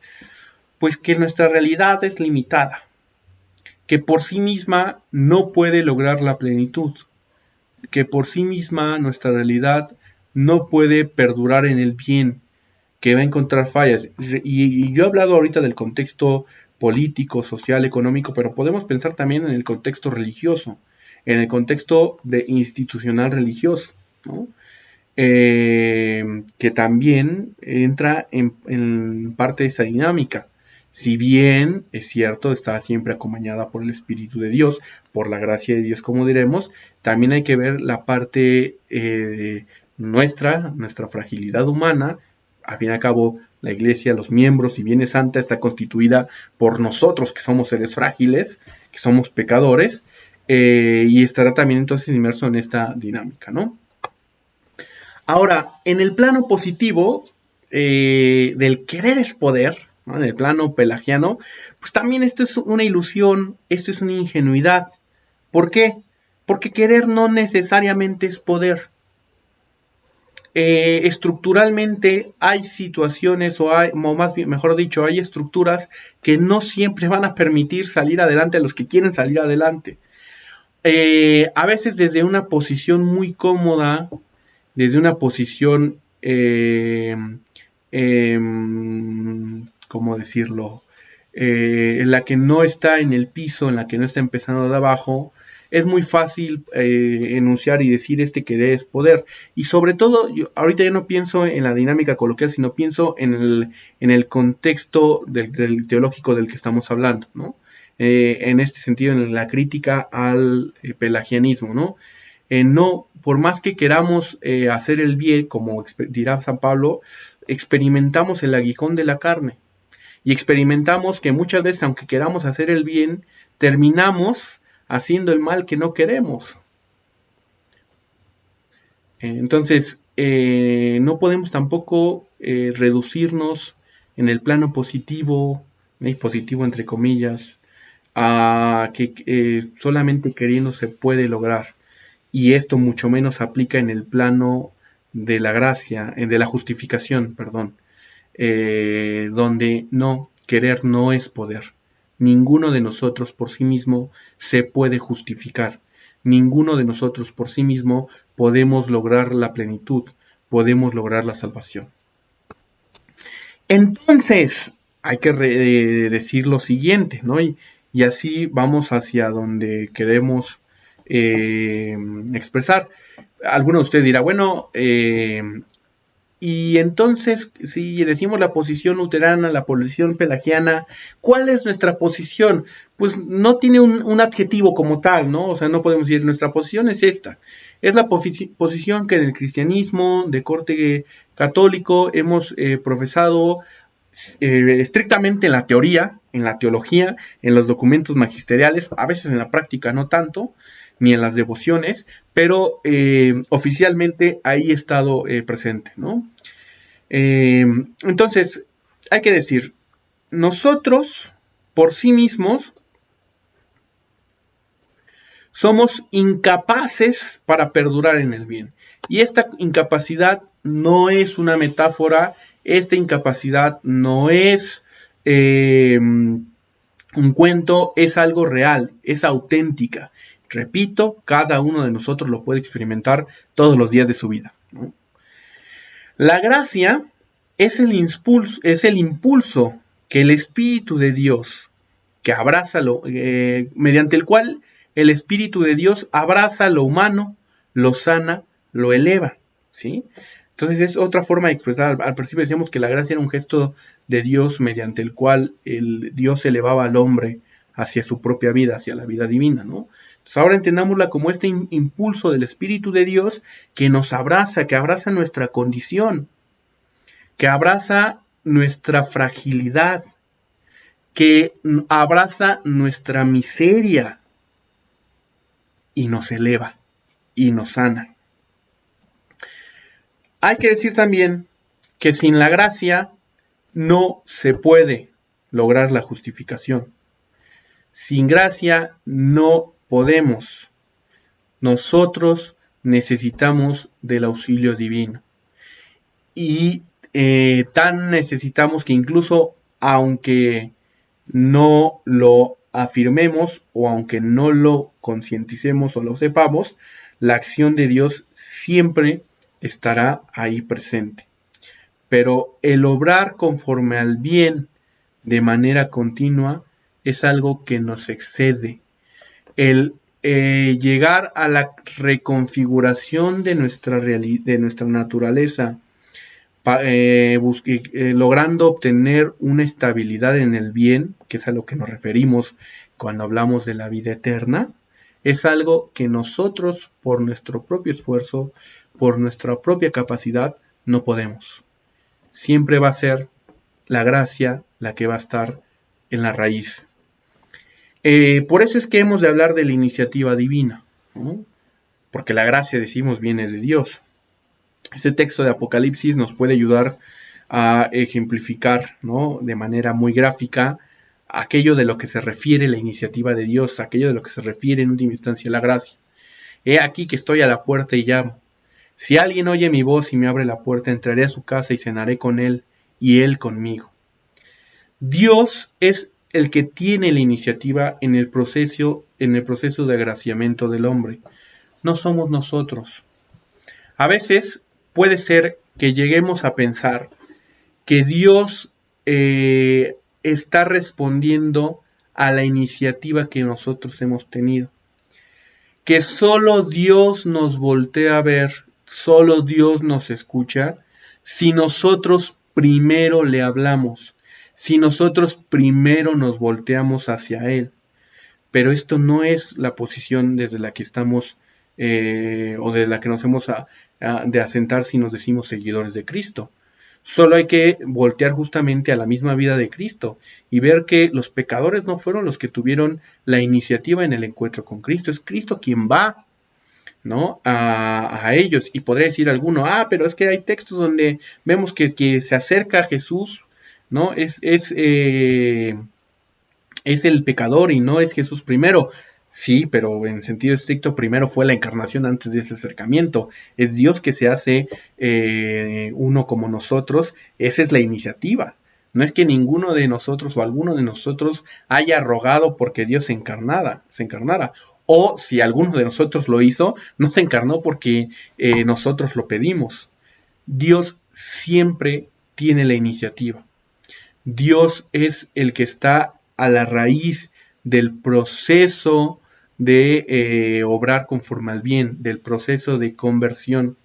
Speaker 1: pues que nuestra realidad es limitada, que por sí misma no puede lograr la plenitud, que por sí misma nuestra realidad no puede perdurar en el bien, que va a encontrar fallas. Y yo he hablado ahorita del contexto político, social, económico, pero podemos pensar también en el contexto religioso, en el contexto institucional religioso, ¿no? Que también entra en parte de esa dinámica. Si bien es cierto, está siempre acompañada por el Espíritu de Dios, por la gracia de Dios, como diremos, también hay que ver la parte nuestra fragilidad humana. Al fin y al cabo, la iglesia, los miembros, si bien es santa, está constituida por nosotros, que somos seres frágiles, que somos pecadores, y estará también entonces inmerso en esta dinámica, ¿no? Ahora, en el plano positivo, del querer es poder, ¿no? En el plano pelagiano, pues también esto es una ilusión, esto es una ingenuidad. ¿Por qué? Porque querer no necesariamente es poder. Estructuralmente hay situaciones, o más bien, mejor dicho, hay estructuras que no siempre van a permitir salir adelante a los que quieren salir adelante. A veces desde una posición muy cómoda, desde una posición, ¿cómo decirlo? En la que no está en el piso, en la que no está empezando de abajo, es muy fácil enunciar y decir este querer es poder. Y sobre todo, yo ahorita ya no pienso en la dinámica coloquial, sino pienso en el contexto del teológico del que estamos hablando, ¿no? En este sentido, en la crítica al pelagianismo, ¿no? No, por más que queramos hacer el bien, como dirá San Pablo, experimentamos el aguijón de la carne. Y experimentamos que muchas veces, aunque queramos hacer el bien, terminamos haciendo el mal que no queremos. Entonces, no podemos tampoco reducirnos en el plano positivo, positivo entre comillas, a que solamente queriendo se puede lograr. Y esto mucho menos aplica en el plano de la gracia, de la justificación, perdón, donde no, querer no es poder. Ninguno de nosotros por sí mismo se puede justificar. Ninguno de nosotros por sí mismo podemos lograr la plenitud, podemos lograr la salvación. Entonces, hay que decir lo siguiente, ¿no? Y así vamos hacia donde queremos expresar. Alguno de ustedes dirá, bueno, y entonces, si decimos la posición luterana, la posición pelagiana, ¿cuál es nuestra posición? Pues no tiene un adjetivo como tal, ¿no? O sea, no podemos decir, nuestra posición es esta. Es la posición que en el cristianismo de corte católico hemos profesado estrictamente en la teoría, en la teología, en los documentos magisteriales, a veces en la práctica no tanto, ni en las devociones, pero oficialmente ahí he estado presente, ¿no? Entonces, hay que decir, nosotros por sí mismos somos incapaces para perdurar en el bien. Y esta incapacidad no es una metáfora, esta incapacidad no es un cuento, es algo real, es auténtica. Repito, cada uno de nosotros lo puede experimentar todos los días de su vida, ¿no? La gracia es el impulso que el Espíritu de Dios, que abraza mediante el cual el Espíritu de Dios abraza lo humano, lo sana, lo eleva, ¿sí? Entonces es otra forma de expresar. Al principio decíamos que la gracia era un gesto de Dios mediante el cual el Dios elevaba al hombre hacia su propia vida, hacia la vida divina, ¿no? Entonces ahora entendámosla como este impulso del Espíritu de Dios que nos abraza, que abraza nuestra condición, que abraza nuestra fragilidad, que abraza nuestra miseria y nos eleva y nos sana. Hay que decir también que sin la gracia no se puede lograr la justificación. Sin gracia no podemos. Nosotros necesitamos del auxilio divino. Y tan necesitamos que incluso aunque no lo afirmemos o aunque no lo concienticemos o lo sepamos, la acción de Dios siempre estará ahí presente. Pero el obrar conforme al bien de manera continua es algo que nos excede. El llegar a la reconfiguración de nuestra naturaleza, logrando obtener una estabilidad en el bien, que es a lo que nos referimos cuando hablamos de la vida eterna, es algo que nosotros, por nuestro propio esfuerzo, por nuestra propia capacidad, no podemos. Siempre va a ser la gracia la que va a estar en la raíz. Por eso es que hemos de hablar de la iniciativa divina, ¿no? Porque la gracia, decimos, viene de Dios. Este texto de Apocalipsis nos puede ayudar a ejemplificar, ¿no?, de manera muy gráfica aquello de lo que se refiere la iniciativa de Dios, aquello de lo que se refiere en última instancia la gracia. He aquí que estoy a la puerta y llamo. Si alguien oye mi voz y me abre la puerta, entraré a su casa y cenaré con él y él conmigo. Dios es el que tiene la iniciativa en el proceso de agraciamiento del hombre. No somos nosotros. A veces puede ser que lleguemos a pensar que Dios está respondiendo a la iniciativa que nosotros hemos tenido. que solo Dios nos voltea a ver, solo Dios nos escucha, si nosotros primero le hablamos, si nosotros primero nos volteamos hacia Él. Pero esto no es la posición desde la que estamos o de la que nos hemos de asentar si nos decimos seguidores de Cristo. Solo hay que voltear justamente a la misma vida de Cristo y ver que los pecadores no fueron los que tuvieron la iniciativa en el encuentro con Cristo. Es Cristo quien va, ¿no? a ellos. Y podría decir alguno, pero es que hay textos donde vemos que se acerca a Jesús, ¿no? Es el pecador y no es Jesús primero. Sí, pero en sentido estricto primero fue la encarnación antes de ese acercamiento. Es Dios que se hace uno como nosotros. Esa es la iniciativa. No es que ninguno de nosotros o alguno de nosotros haya rogado porque Dios se encarnara. O si alguno de nosotros lo hizo, no se encarnó porque nosotros lo pedimos. Dios siempre tiene la iniciativa. Dios es el que está a la raíz del proceso de obrar conforme al bien, del proceso de conversión.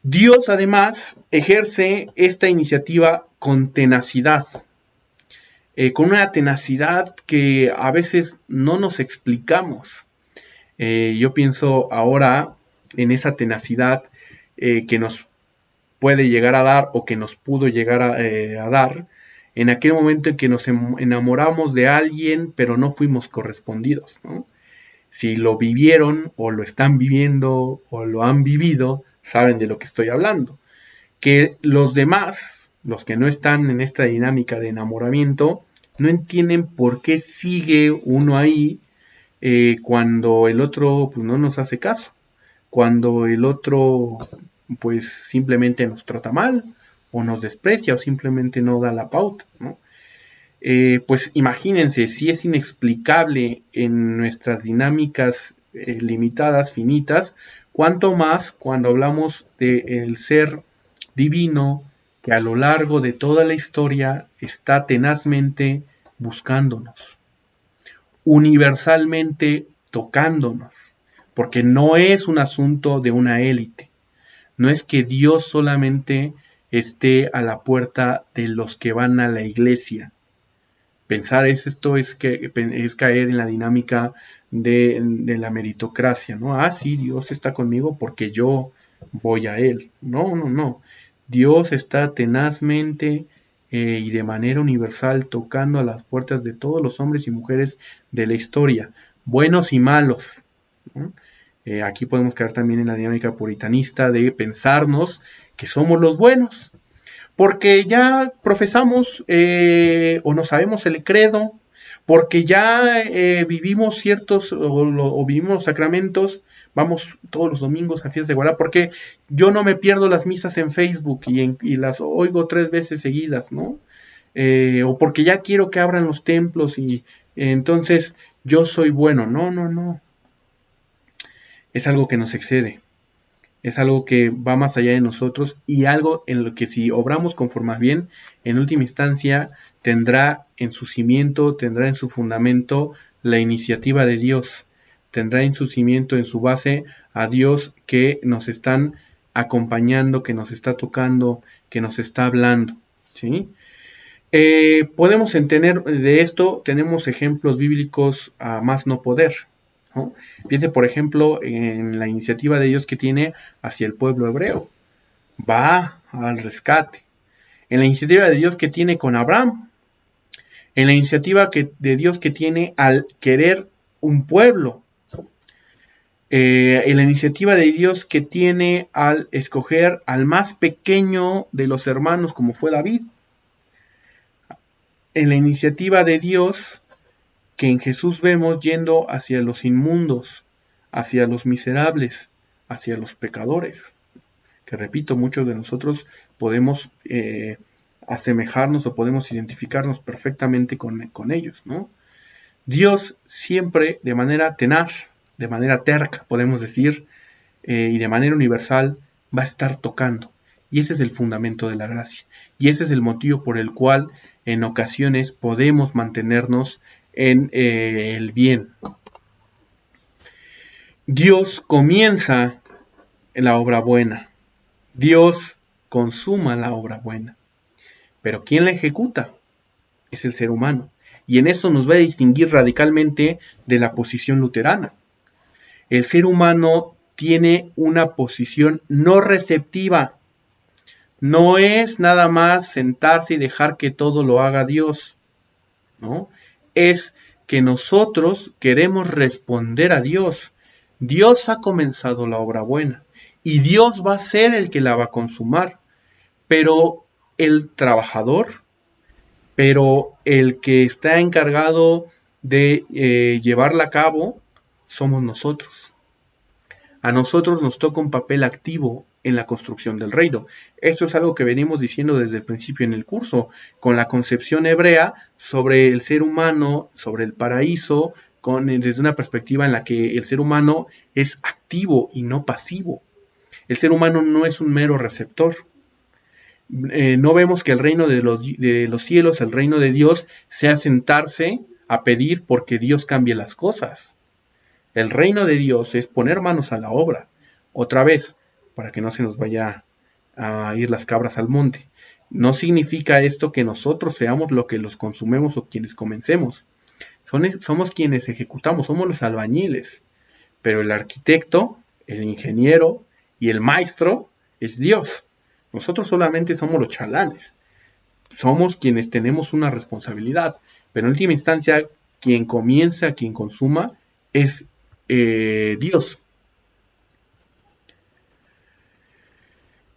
Speaker 1: Dios además ejerce esta iniciativa con tenacidad, con una tenacidad que a veces no nos explicamos. Yo pienso ahora en esa tenacidad que nos puede llegar a dar o que nos pudo llegar a dar en aquel momento en que nos enamoramos de alguien pero no fuimos correspondidos, ¿no? Si lo vivieron o lo están viviendo o lo han vivido, saben de lo que estoy hablando. Que los demás, los que no están en esta dinámica de enamoramiento, no entienden por qué sigue uno ahí cuando el otro pues, no nos hace caso, cuando el otro pues simplemente nos trata mal o nos desprecia o simplemente no da la pauta, ¿no? Pues imagínense, si es inexplicable en nuestras dinámicas limitadas, finitas, cuánto más cuando hablamos del ser divino que a lo largo de toda la historia está tenazmente buscándonos, universalmente tocándonos, porque no es un asunto de una élite, no es que Dios solamente esté a la puerta de los que van a la iglesia. Pensar esto es caer en la dinámica de la meritocracia, ¿no? Sí, Dios está conmigo porque yo voy a Él. No. Dios está tenazmente y de manera universal tocando a las puertas de todos los hombres y mujeres de la historia, buenos y malos, ¿no? Aquí podemos caer también en la dinámica puritanista de pensarnos que somos los buenos, porque ya profesamos o no sabemos el credo, porque ya vivimos o vivimos los sacramentos, vamos todos los domingos a fiestas de guardar, porque yo no me pierdo las misas en Facebook y las oigo 3 veces seguidas, ¿no? O porque ya quiero que abran los templos y entonces yo soy bueno. No. Es algo que nos excede. Es algo que va más allá de nosotros y algo en lo que si obramos conforme al bien, en última instancia tendrá en su cimiento, tendrá en su fundamento la iniciativa de Dios, tendrá en su cimiento, en su base a Dios que nos están acompañando, que nos está tocando, que nos está hablando, ¿sí? Podemos entender de esto, tenemos ejemplos bíblicos a más no poder, ¿no? Piense, por ejemplo, en la iniciativa de Dios que tiene hacia el pueblo hebreo. Va al rescate. En la iniciativa de Dios que tiene con Abraham. En la iniciativa de Dios que tiene al querer un pueblo. En la iniciativa de Dios que tiene al escoger al más pequeño de los hermanos, como fue David. En la iniciativa de Dios que en Jesús vemos yendo hacia los inmundos, hacia los miserables, hacia los pecadores. Que repito, muchos de nosotros podemos asemejarnos o podemos identificarnos perfectamente con ellos, ¿no? Dios siempre de manera tenaz, de manera terca, podemos decir, y de manera universal, va a estar tocando. Y ese es el fundamento de la gracia. Y ese es el motivo por el cual en ocasiones podemos mantenernos en el bien. Dios comienza la obra buena. Dios consuma la obra buena. Pero ¿quién la ejecuta? Es el ser humano. Y en eso nos va a distinguir radicalmente de la posición luterana. El ser humano tiene una posición no receptiva. No es nada más sentarse y dejar que todo lo haga Dios, ¿no? Es que nosotros queremos responder a Dios. Dios ha comenzado la obra buena y Dios va a ser el que la va a consumar. Pero el trabajador, pero el que está encargado de llevarla a cabo, somos nosotros. A nosotros nos toca un papel activo en la construcción del reino. Esto es algo que venimos diciendo desde el principio en el curso, con la concepción hebrea sobre el ser humano, sobre el paraíso, desde una perspectiva en la que el ser humano es activo y no pasivo. El ser humano no es un mero receptor. No vemos que el reino de los cielos, el reino de Dios, sea sentarse a pedir porque Dios cambie las cosas. El reino de Dios es poner manos a la obra. Otra vez, para que no se nos vaya a ir las cabras al monte. No significa esto que nosotros seamos lo que los consumemos o quienes comencemos. Somos quienes ejecutamos, somos los albañiles. Pero el arquitecto, el ingeniero y el maestro es Dios. Nosotros solamente somos los chalanes. Somos quienes tenemos una responsabilidad. Pero en última instancia, quien comienza, quien consuma, es Dios.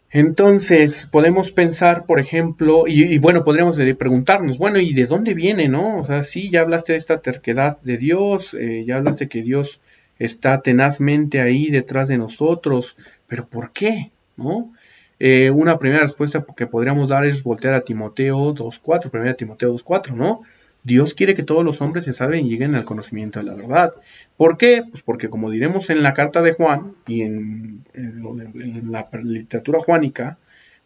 Speaker 1: Entonces, podemos pensar, por ejemplo, y bueno, podríamos preguntarnos, bueno, ¿y de dónde viene, no? O sea, sí, ya hablaste de esta terquedad de Dios, ya hablaste que Dios está tenazmente ahí detrás de nosotros, pero ¿por qué? ¿No? Una primera respuesta que podríamos dar es voltear a Timoteo 2.4, 1 Timoteo 2.4, ¿no? Dios quiere que todos los hombres se salven y lleguen al conocimiento de la verdad. ¿Por qué? Pues porque como diremos en la carta de Juan y en la literatura juánica,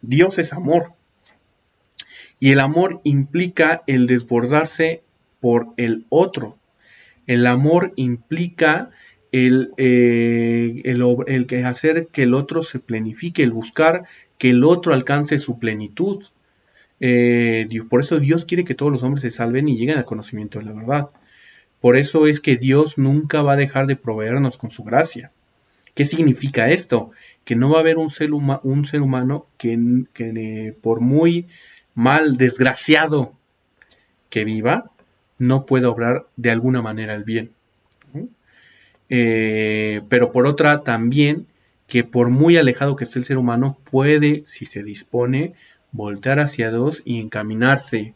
Speaker 1: Dios es amor. Y el amor implica el desbordarse por el otro. El amor implica el hacer que el otro se plenifique, el buscar que el otro alcance su plenitud. Por eso Dios quiere que todos los hombres se salven y lleguen al conocimiento de la verdad. Por eso es que Dios nunca va a dejar de proveernos con su gracia. ¿Qué significa esto? Que no va a haber un ser humano que por muy mal, desgraciado que viva, no pueda obrar de alguna manera el bien. Pero por otra también, que por muy alejado que esté el ser humano, puede, si se dispone, voltear hacia Dios y encaminarse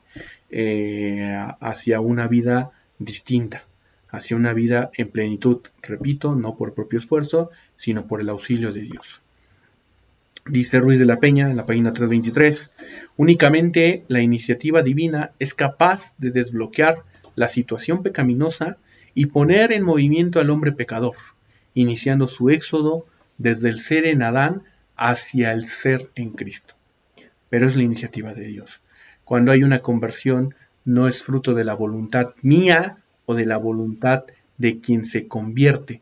Speaker 1: hacia una vida distinta, hacia una vida en plenitud, repito, no por propio esfuerzo, sino por el auxilio de Dios. Dice Ruiz de la Peña en la página 323, únicamente la iniciativa divina es capaz de desbloquear la situación pecaminosa y poner en movimiento al hombre pecador, iniciando su éxodo desde el ser en Adán hacia el ser en Cristo. Pero es la iniciativa de Dios. Cuando hay una conversión, no es fruto de la voluntad mía o de la voluntad de quien se convierte.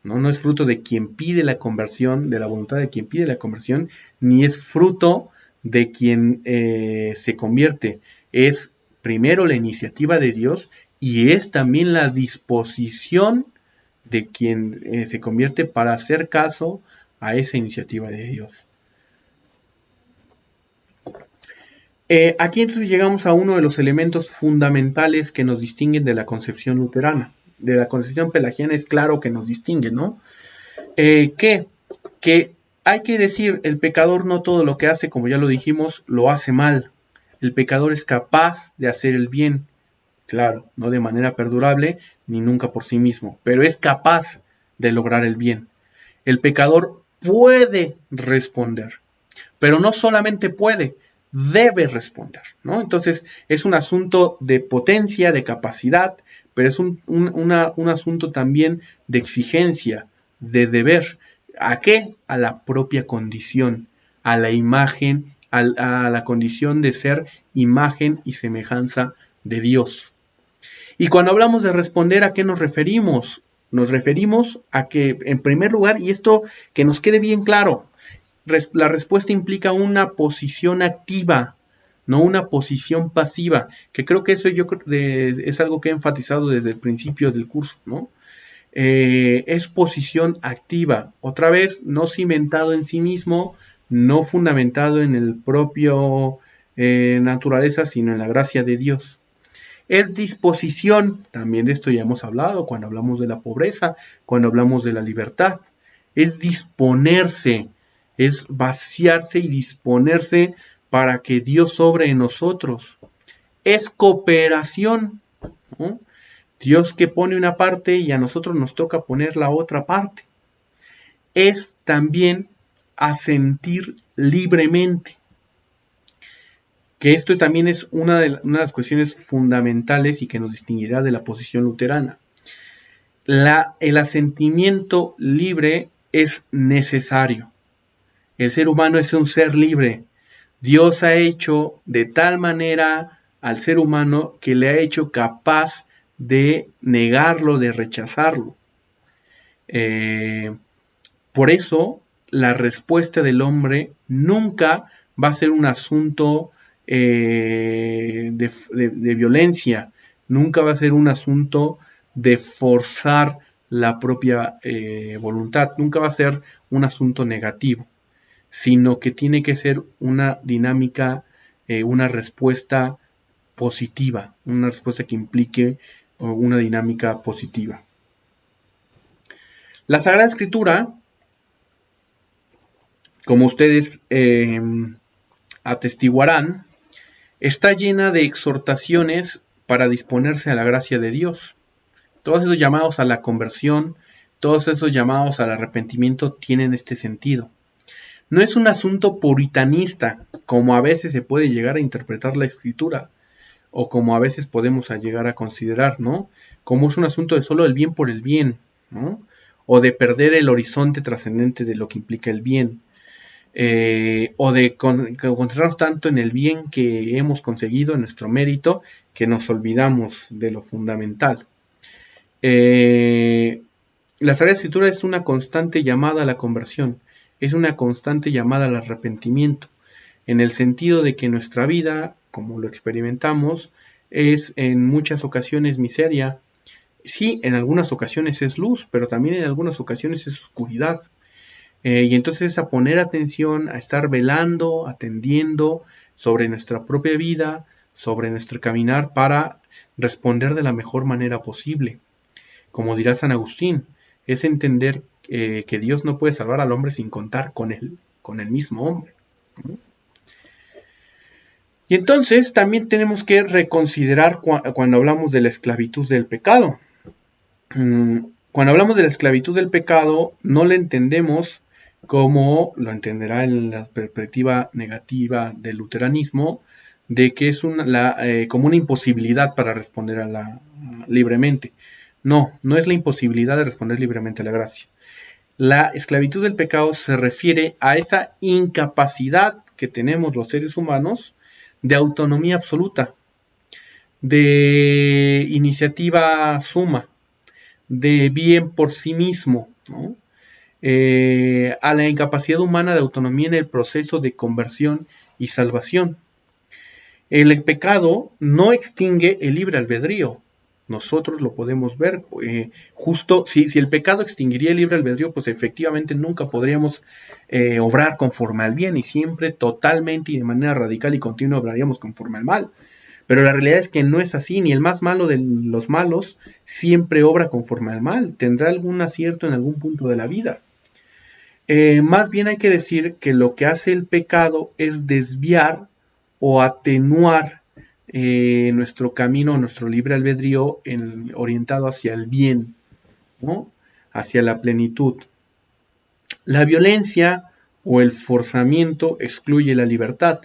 Speaker 1: No es fruto de quien pide la conversión, de la voluntad de quien pide la conversión, ni es fruto de quien se convierte. Es primero la iniciativa de Dios y es también la disposición de quien se convierte para hacer caso a esa iniciativa de Dios. Aquí entonces llegamos a uno de los elementos fundamentales que nos distinguen de la concepción luterana. De la concepción pelagiana es claro que nos distingue, ¿no? Que hay que decir, el pecador no todo lo que hace, como ya lo dijimos, lo hace mal. El pecador es capaz de hacer el bien, claro, no de manera perdurable ni nunca por sí mismo, pero es capaz de lograr el bien. El pecador puede responder, pero no solamente puede, debe responder, ¿no? Entonces es un asunto de potencia, de capacidad, pero es un asunto también de exigencia, de deber. ¿A qué? A la propia condición, a la imagen, a la condición de ser imagen y semejanza de Dios. Y cuando hablamos de responder, ¿a qué nos referimos? Nos referimos a que, en primer lugar, y esto que nos quede bien claro, la respuesta implica una posición activa, no una posición pasiva, que creo que eso es algo que he enfatizado desde el principio del curso, ¿no? Es posición activa, otra vez no cimentado en sí mismo, no fundamentado en el propio naturaleza, sino en la gracia de Dios. Es disposición, también de esto ya hemos hablado cuando hablamos de la pobreza, cuando hablamos de la libertad. Es disponerse, es vaciarse y disponerse para que Dios obre en nosotros. Es cooperación, ¿no? Dios que pone una parte y a nosotros nos toca poner la otra parte. Es también asentir libremente. Que esto también es una de las cuestiones fundamentales y que nos distinguirá de la posición luterana. El asentimiento libre es necesario. El ser humano es un ser libre. Dios ha hecho de tal manera al ser humano que le ha hecho capaz de negarlo, de rechazarlo. Por eso, la respuesta del hombre nunca va a ser un asunto de violencia, nunca va a ser un asunto de forzar la propia voluntad, nunca va a ser un asunto negativo, sino que tiene que ser una dinámica, una respuesta positiva, una respuesta que implique una dinámica positiva. La Sagrada Escritura, como ustedes atestiguarán, está llena de exhortaciones para disponerse a la gracia de Dios. Todos esos llamados a la conversión, todos esos llamados al arrepentimiento tienen este sentido. No es un asunto puritanista, como a veces se puede llegar a interpretar la Escritura, o como a veces podemos llegar a considerar, ¿no? Como es un asunto de solo el bien por el bien, ¿no? O de perder el horizonte trascendente de lo que implica el bien. O de concentrarnos tanto en el bien que hemos conseguido, en nuestro mérito, que nos olvidamos de lo fundamental. La Sagrada Escritura es una constante llamada a la conversión, es una constante llamada al arrepentimiento, en el sentido de que nuestra vida, como lo experimentamos, es en muchas ocasiones miseria. Sí, en algunas ocasiones es luz, pero también en algunas ocasiones es oscuridad. Y entonces es a poner atención, a estar velando, atendiendo sobre nuestra propia vida, sobre nuestro caminar para responder de la mejor manera posible. Como dirá San Agustín, es entender que Dios no puede salvar al hombre sin contar con el mismo hombre. Y entonces también tenemos que reconsiderar cuando hablamos de la esclavitud del pecado. Cuando hablamos de la esclavitud del pecado, no la entendemos como lo entenderá en la perspectiva negativa del luteranismo, de que es como una imposibilidad para responder libremente. No, no es la imposibilidad de responder libremente a la gracia. La esclavitud del pecado se refiere a esa incapacidad que tenemos los seres humanos de autonomía absoluta, de iniciativa suma, de bien por sí mismo, ¿no? A la incapacidad humana de autonomía en el proceso de conversión y salvación. El pecado no extingue el libre albedrío. Nosotros lo podemos ver. Justo si el pecado extinguiría el libre albedrío, pues efectivamente nunca podríamos obrar conforme al bien y siempre totalmente y de manera radical y continua obraríamos conforme al mal. Pero la realidad es que no es así, ni el más malo de los malos siempre obra conforme al mal. Tendrá algún acierto en algún punto de la vida. Más bien hay que decir que lo que hace el pecado es desviar o atenuar nuestro camino, nuestro libre albedrío orientado hacia el bien, ¿no? Hacia la plenitud. La violencia o el forzamiento excluye la libertad.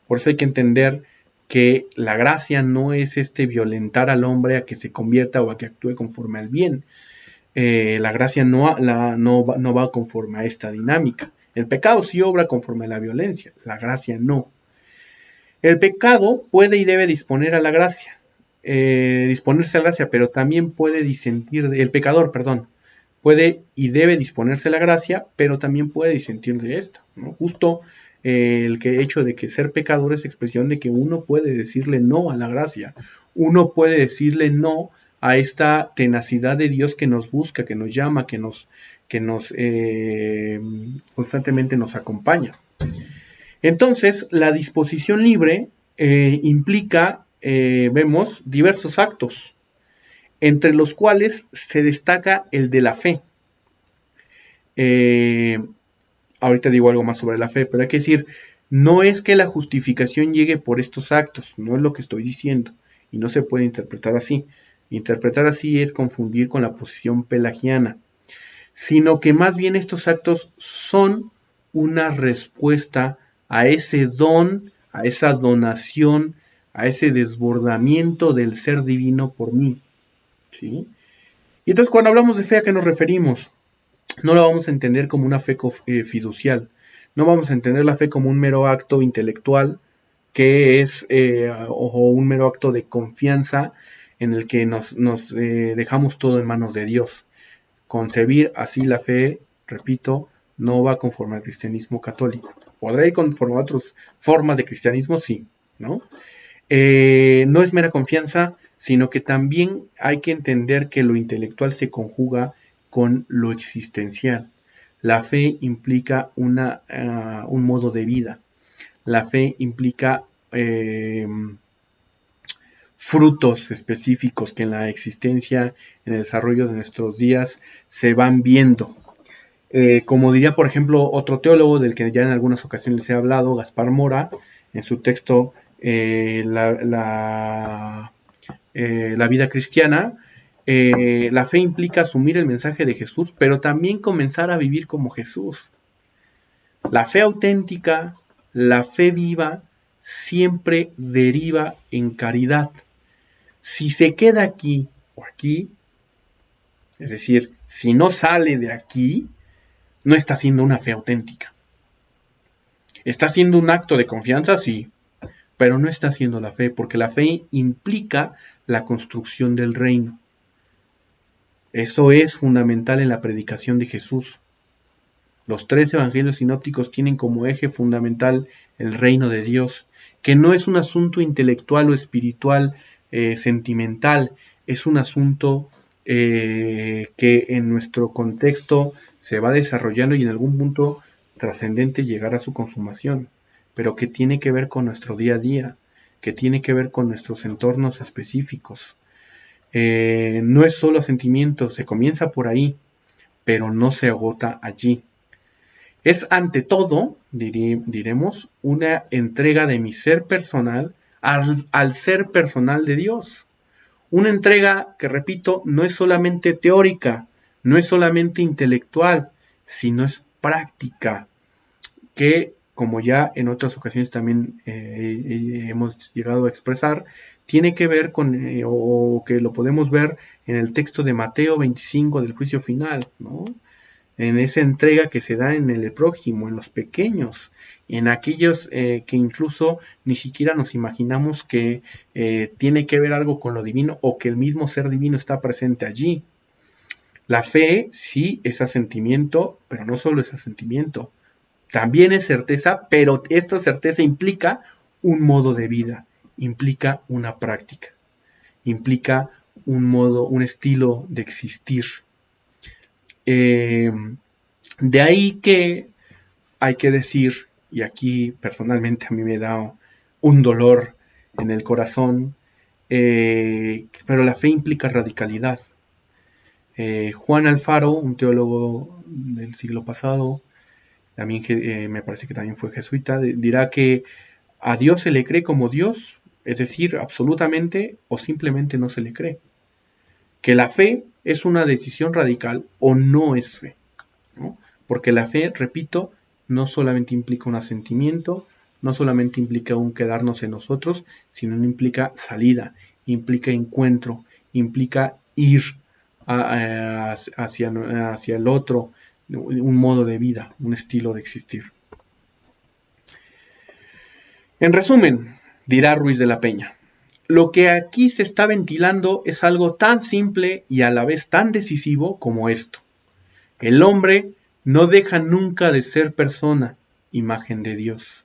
Speaker 1: Por eso hay que entender que la gracia no es violentar al hombre a que se convierta o a que actúe conforme al bien. La gracia no va conforme a esta dinámica. El pecado sí obra conforme a la violencia, la gracia no. El pecado puede y debe disponer a la gracia. disponerse a la gracia, pero también puede disentir, el pecador, perdón, puede y debe disponerse a la gracia, pero también puede disentir de esta, ¿no? Justo hecho de que ser pecador es expresión de que uno puede decirle no a la gracia, uno puede decirle no a esta tenacidad de Dios que nos busca, que nos llama, que nos constantemente nos acompaña. Entonces, la disposición libre implica, vemos, diversos actos, entre los cuales se destaca el de la fe. Ahorita digo algo más sobre la fe, pero hay que decir, no es que la justificación llegue por estos actos, no es lo que estoy diciendo, y no se puede interpretar así. Interpretar así es confundir con la posición pelagiana, sino que más bien estos actos son una respuesta a ese don, a esa donación, a ese desbordamiento del ser divino por mí, ¿sí? Y entonces cuando hablamos de fe, ¿a qué nos referimos? No la vamos a entender como una fe fiducial, no vamos a entender la fe como un mero acto intelectual que es o un mero acto de confianza en el que nos dejamos todo en manos de Dios. Concebir así la fe, repito, no va conforme al cristianismo católico. ¿Podrá ir conforme a otras formas de cristianismo? Sí, ¿no? No es mera confianza, sino que también hay que entender que lo intelectual se conjuga con lo existencial. La fe implica un modo de vida. La fe implica frutos específicos que en la existencia, en el desarrollo de nuestros días, se van viendo. Como diría, por ejemplo, otro teólogo del que ya en algunas ocasiones les he hablado, Gaspar Mora, en su texto la vida cristiana, la fe implica asumir el mensaje de Jesús, pero también comenzar a vivir como Jesús. La fe auténtica, la fe viva, siempre deriva en caridad. Si se queda aquí o aquí, es decir, si no sale de aquí, no está siendo una fe auténtica. Está siendo un acto de confianza, sí, pero no está siendo la fe, porque la fe implica la construcción del reino. Eso es fundamental en la predicación de Jesús. Los 3 evangelios sinópticos tienen como eje fundamental el reino de Dios, que no es un asunto intelectual o espiritual sentimental, es un asunto que en nuestro contexto se va desarrollando y en algún punto trascendente llegará a su consumación, pero que tiene que ver con nuestro día a día, que tiene que ver con nuestros entornos específicos. No es solo sentimiento, se comienza por ahí, pero no se agota allí. Es ante todo, diremos, una entrega de mi ser personal al ser personal de Dios. Una entrega que, repito, no es solamente teórica, no es solamente intelectual, sino es práctica, que, como ya en otras ocasiones también hemos llegado a expresar, tiene que ver con, o que lo podemos ver en el texto de Mateo 25 del juicio final, ¿no? En esa entrega que se da en el prójimo, en los pequeños, en aquellos que incluso ni siquiera nos imaginamos que tiene que ver algo con lo divino o que el mismo ser divino está presente allí. La fe sí es asentimiento, pero no solo es asentimiento, también es certeza, pero esta certeza implica un modo de vida, implica una práctica, implica un modo, un estilo de existir. De ahí que hay que decir, y aquí personalmente a mí me da un dolor en el corazón, pero la fe implica radicalidad. Juan Alfaro, un teólogo del siglo pasado, también me parece que también fue jesuita, dirá que a Dios se le cree como Dios, es decir, absolutamente o simplemente no se le cree. Que la fe es una decisión radical o no es fe, ¿no? Porque la fe, repito, no solamente implica un asentimiento, no solamente implica un quedarnos en nosotros, sino implica salida, implica encuentro, implica ir hacia el otro, un modo de vida, un estilo de existir. En resumen, dirá Ruiz de la Peña, Lo que aquí se está ventilando es algo tan simple y a la vez tan decisivo como esto. El hombre no deja nunca de ser persona, imagen de Dios.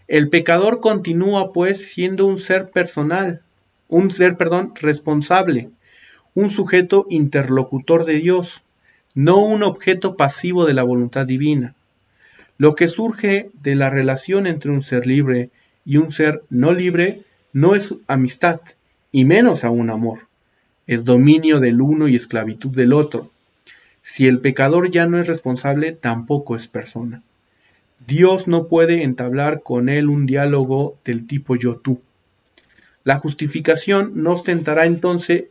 Speaker 1: El pecador continúa pues siendo un ser personal, responsable, un sujeto interlocutor de Dios, no un objeto pasivo de la voluntad divina. Lo que surge de la relación entre un ser libre y un ser no libre no es amistad, y menos aún amor. Es dominio del uno y esclavitud del otro. Si el pecador ya no es responsable, tampoco es persona. Dios no puede entablar con él un diálogo del tipo yo-tú. La justificación no ostentará entonces,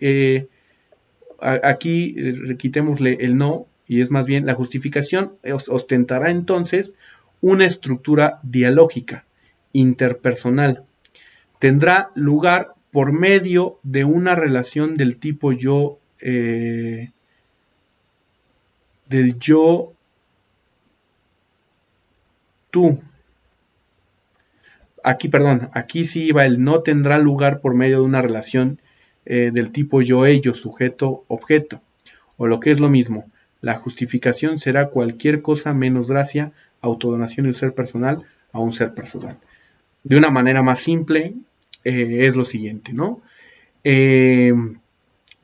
Speaker 1: aquí quitémosle el no, y es más bien la justificación ostentará entonces una estructura dialógica, interpersonal. Tendrá lugar por medio de una relación del tipo yo, del yo, tú. Aquí sí va el no tendrá lugar por medio de una relación del tipo yo-ello, sujeto-objeto. O lo que es lo mismo, la justificación será cualquier cosa menos gracia, autodonación y un ser personal a un ser personal. De una manera más simple es lo siguiente, ¿no?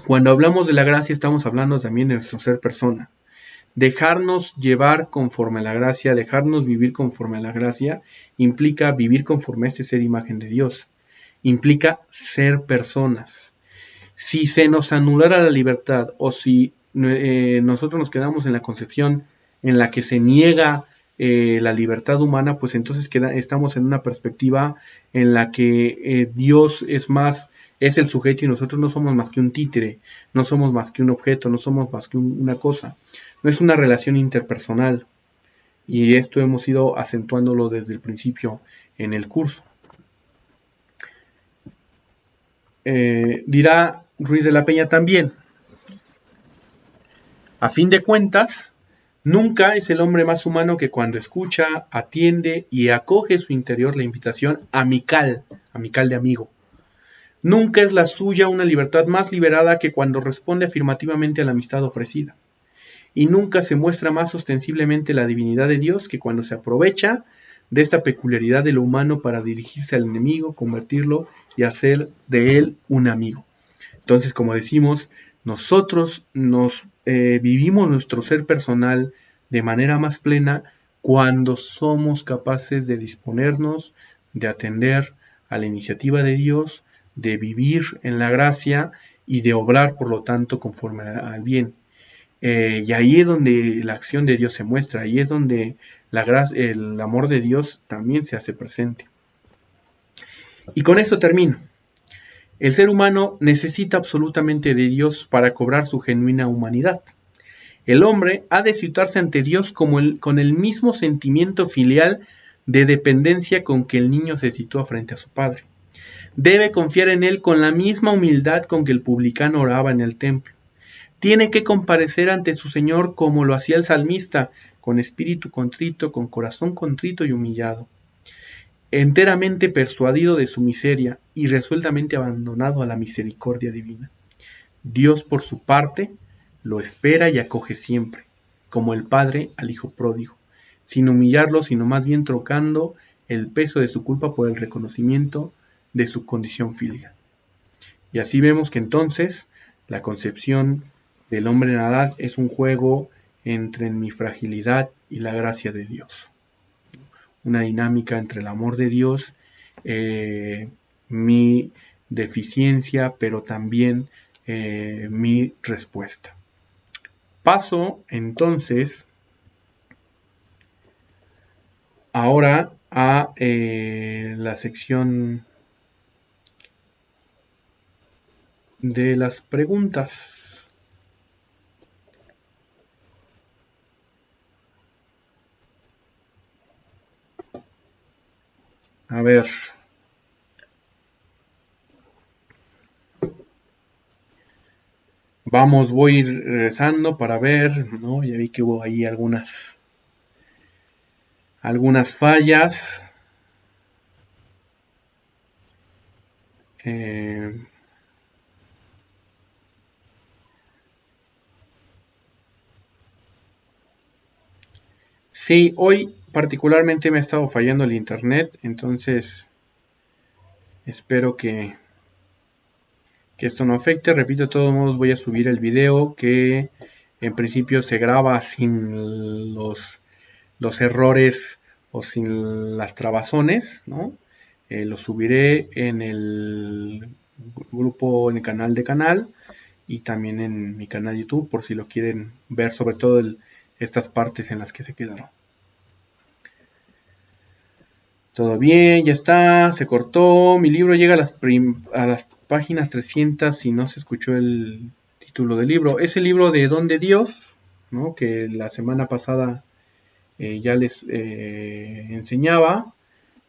Speaker 1: Cuando hablamos de la gracia estamos hablando también de nuestro ser persona. Dejarnos llevar conforme a la gracia, dejarnos vivir conforme a la gracia, implica vivir conforme a este ser imagen de Dios. Implica ser personas. Si se nos anulara la libertad o si nosotros nos quedamos en la concepción en la que se niega la libertad humana, pues entonces estamos en una perspectiva en la que Dios es el sujeto y nosotros no somos más que un títere, no somos más que un objeto, no somos más que una cosa. No es una relación interpersonal y esto hemos ido acentuándolo desde el principio en el curso. Dirá Ruiz de la Peña también, a fin de cuentas, nunca es el hombre más humano que cuando escucha, atiende y acoge en su interior la invitación amical de amigo. Nunca es la suya una libertad más liberada que cuando responde afirmativamente a la amistad ofrecida. Y nunca se muestra más ostensiblemente la divinidad de Dios que cuando se aprovecha de esta peculiaridad de lo humano para dirigirse al enemigo, convertirlo y hacer de él un amigo. Entonces, como decimos, nosotros vivimos nuestro ser personal de manera más plena cuando somos capaces de disponernos, de atender a la iniciativa de Dios, de vivir en la gracia y de obrar, por lo tanto, conforme al bien. Y ahí es donde la acción de Dios se muestra, ahí es donde el amor de Dios también se hace presente. Y con esto termino. El ser humano necesita absolutamente de Dios para cobrar su genuina humanidad. El hombre ha de situarse ante Dios con el mismo sentimiento filial de dependencia con que el niño se sitúa frente a su padre. Debe confiar en él con la misma humildad con que el publicano oraba en el templo. Tiene que comparecer ante su Señor como lo hacía el salmista, con espíritu contrito, con corazón contrito y humillado, enteramente persuadido de su miseria y resueltamente abandonado a la misericordia divina. Dios, por su parte, lo espera y acoge siempre, como el padre al hijo pródigo, sin humillarlo, sino más bien trocando el peso de su culpa por el reconocimiento de su condición filial. Y así vemos que entonces la concepción del hombre en Adán es un juego entre mi fragilidad y la gracia de Dios. Una dinámica entre el amor de Dios, mi deficiencia, pero también mi respuesta. Paso entonces ahora a la sección de las preguntas. A ver. Voy regresando para ver, ¿no? Ya vi que hubo ahí algunas fallas. Eh, sí, hoy particularmente me ha estado fallando el internet, entonces espero que esto no afecte. Repito, de todos modos voy a subir el video que en principio se graba sin los errores o sin las trabazones, ¿no? Lo subiré en el grupo, en el canal de canal y también en mi canal YouTube por si lo quieren ver, sobre todo estas partes en las que se quedaron. Todo bien, ya está, se cortó. Mi libro llega a las páginas 300 si no se escuchó el título del libro. Es el libro de Don de Dios, ¿no? Que la semana pasada ya les enseñaba.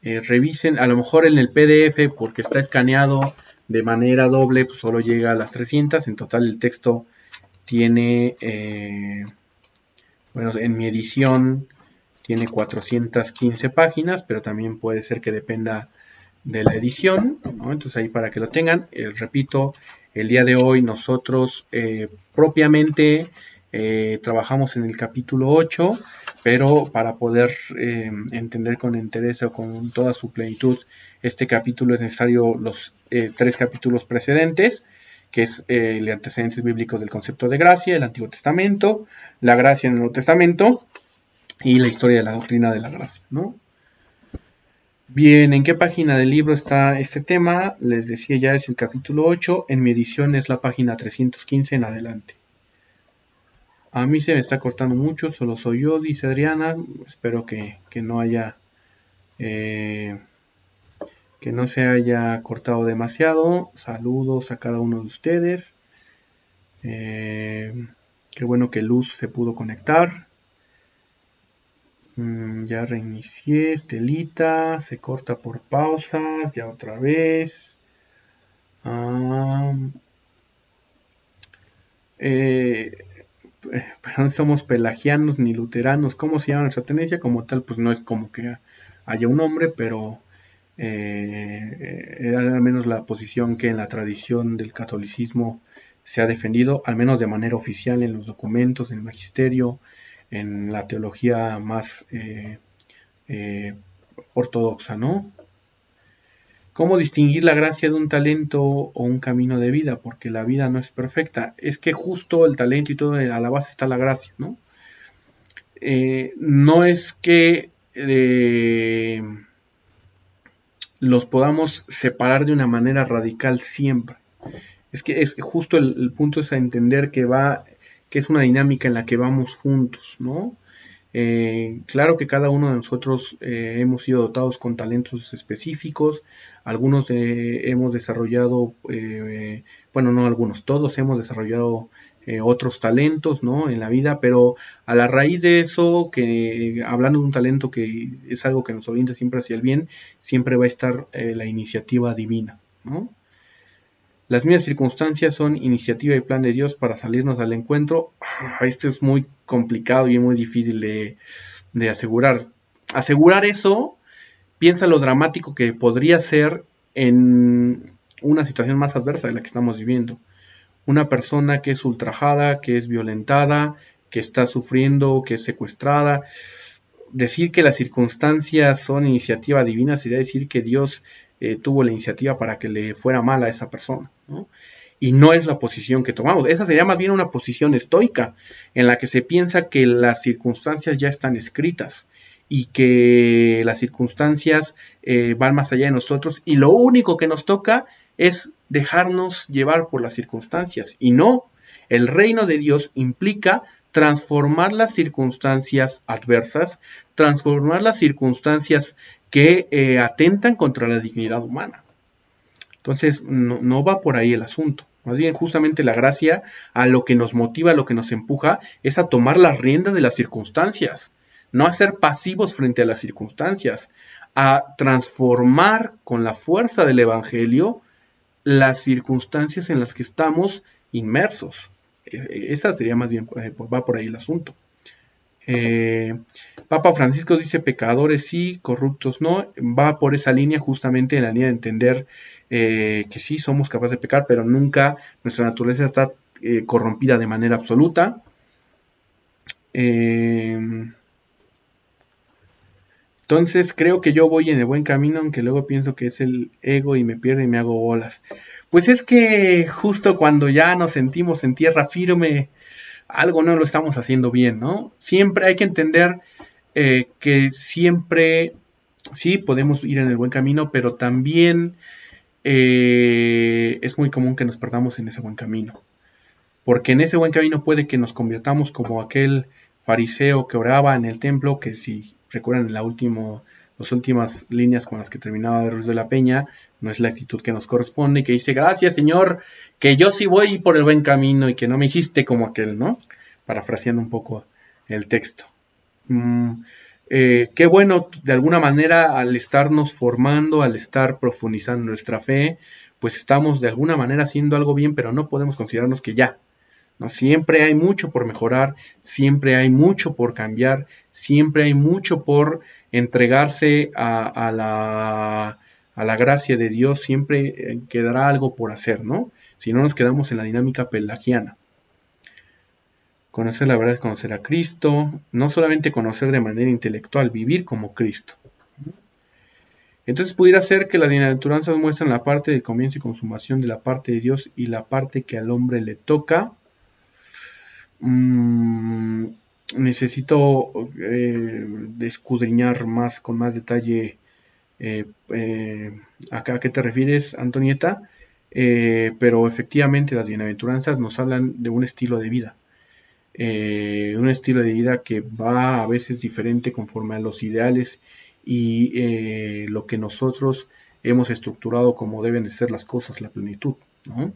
Speaker 1: Revisen, a lo mejor en el PDF, porque está escaneado de manera doble, pues solo llega a las 300. En total el texto tiene, bueno, en mi edición tiene 415 páginas, pero también puede ser que dependa de la edición, ¿no? Entonces ahí para que lo tengan. Repito, el día de hoy nosotros propiamente trabajamos en el capítulo 8, pero para poder entender con interés o con toda su plenitud este capítulo es necesario los 3 capítulos precedentes, que es el antecedentes bíblicos del concepto de gracia, el Antiguo Testamento, la gracia en el Nuevo Testamento y la historia de la doctrina de la gracia, ¿no? Bien, ¿en qué página del libro está este tema? Les decía ya es el capítulo 8, en mi edición es la página 315 en adelante. A mí se me está cortando mucho, solo soy yo, dice Adriana. Espero que no haya, eh, que no se haya cortado demasiado. Saludos a cada uno de ustedes. Qué bueno que Luz se pudo conectar. Ya reinicié, Estelita, se corta por pausas, ya otra vez. Pero no somos pelagianos ni luteranos. ¿Cómo se llama nuestra tendencia? Como tal, pues no es como que haya un nombre, pero era al menos la posición que en la tradición del catolicismo se ha defendido, al menos de manera oficial en los documentos, en el magisterio, en la teología más eh, ortodoxa, ¿no? ¿Cómo distinguir la gracia de un talento o un camino de vida? Porque la vida no es perfecta. Es que justo el talento y todo, a la base está la gracia, ¿no? No es que los podamos separar de una manera radical siempre. Es que es justo el punto es a entender que es una dinámica en la que vamos juntos, ¿no? Claro que cada uno de nosotros hemos sido dotados con talentos específicos, algunos hemos desarrollado, bueno, no algunos, todos hemos desarrollado otros talentos, ¿no? En la vida, pero a la raíz de eso, que hablando de un talento que es algo que nos orienta siempre hacia el bien, siempre va a estar la iniciativa divina, ¿no? Las mismas circunstancias son iniciativa y plan de Dios para salirnos al encuentro. Esto es muy complicado y muy difícil de asegurar. Asegurar eso, piensa lo dramático que podría ser en una situación más adversa de la que estamos viviendo. Una persona que es ultrajada, que es violentada, que está sufriendo, que es secuestrada. Decir que las circunstancias son iniciativa divina sería decir que Dios tuvo la iniciativa para que le fuera mal a esa persona, ¿no? Y no es la posición que tomamos. Esa sería más bien una posición estoica, en la que se piensa que las circunstancias ya están escritas y que las circunstancias van más allá de nosotros y lo único que nos toca es dejarnos llevar por las circunstancias. Y no, el reino de Dios implica transformar las circunstancias adversas, transformar las circunstancias que atentan contra la dignidad humana. Entonces, no va por ahí el asunto. Más bien, justamente la gracia a lo que nos motiva, a lo que nos empuja, es a tomar la rienda de las circunstancias, no a ser pasivos frente a las circunstancias, a transformar con la fuerza del Evangelio las circunstancias en las que estamos inmersos. Esa sería más bien, va por ahí el asunto. Eh, Papa Francisco dice pecadores sí, corruptos no. Va por esa línea, justamente en la línea de entender que sí somos capaces de pecar, pero nunca nuestra naturaleza está corrompida de manera absoluta. Entonces creo que yo voy en el buen camino, aunque luego pienso que es el ego y me pierdo y me hago bolas. Pues es que justo cuando ya nos sentimos en tierra firme, algo no lo estamos haciendo bien, ¿no? Siempre hay que entender que siempre sí podemos ir en el buen camino, pero también es muy común que nos perdamos en ese buen camino. Porque en ese buen camino puede que nos convirtamos como aquel fariseo que oraba en el templo, que si recuerdan en las últimas líneas con las que terminaba de Ruiz de la Peña, no es la actitud que nos corresponde, y que dice, gracias Señor, que yo sí voy por el buen camino y que no me hiciste como aquel, ¿no? Parafraseando un poco el texto. Qué bueno, de alguna manera, al estarnos formando, al estar profundizando nuestra fe, pues estamos de alguna manera haciendo algo bien, pero no podemos considerarnos que ya, ¿no? Siempre hay mucho por mejorar, siempre hay mucho por cambiar, siempre hay mucho por entregarse a la gracia de Dios, siempre quedará algo por hacer, ¿no? Si no nos quedamos en la dinámica pelagiana. Conocer la verdad es conocer a Cristo, no solamente conocer de manera intelectual, vivir como Cristo. Entonces pudiera ser que las bienaventuranzas muestran la parte del comienzo y consumación de la parte de Dios y la parte que al hombre le toca. Necesito escudriñar más con más detalle acá a qué te refieres, Antonieta, pero efectivamente las bienaventuranzas nos hablan de un estilo de vida. Un estilo de vida que va a veces diferente conforme a los ideales y lo que nosotros hemos estructurado como deben de ser las cosas, la plenitud, ¿no?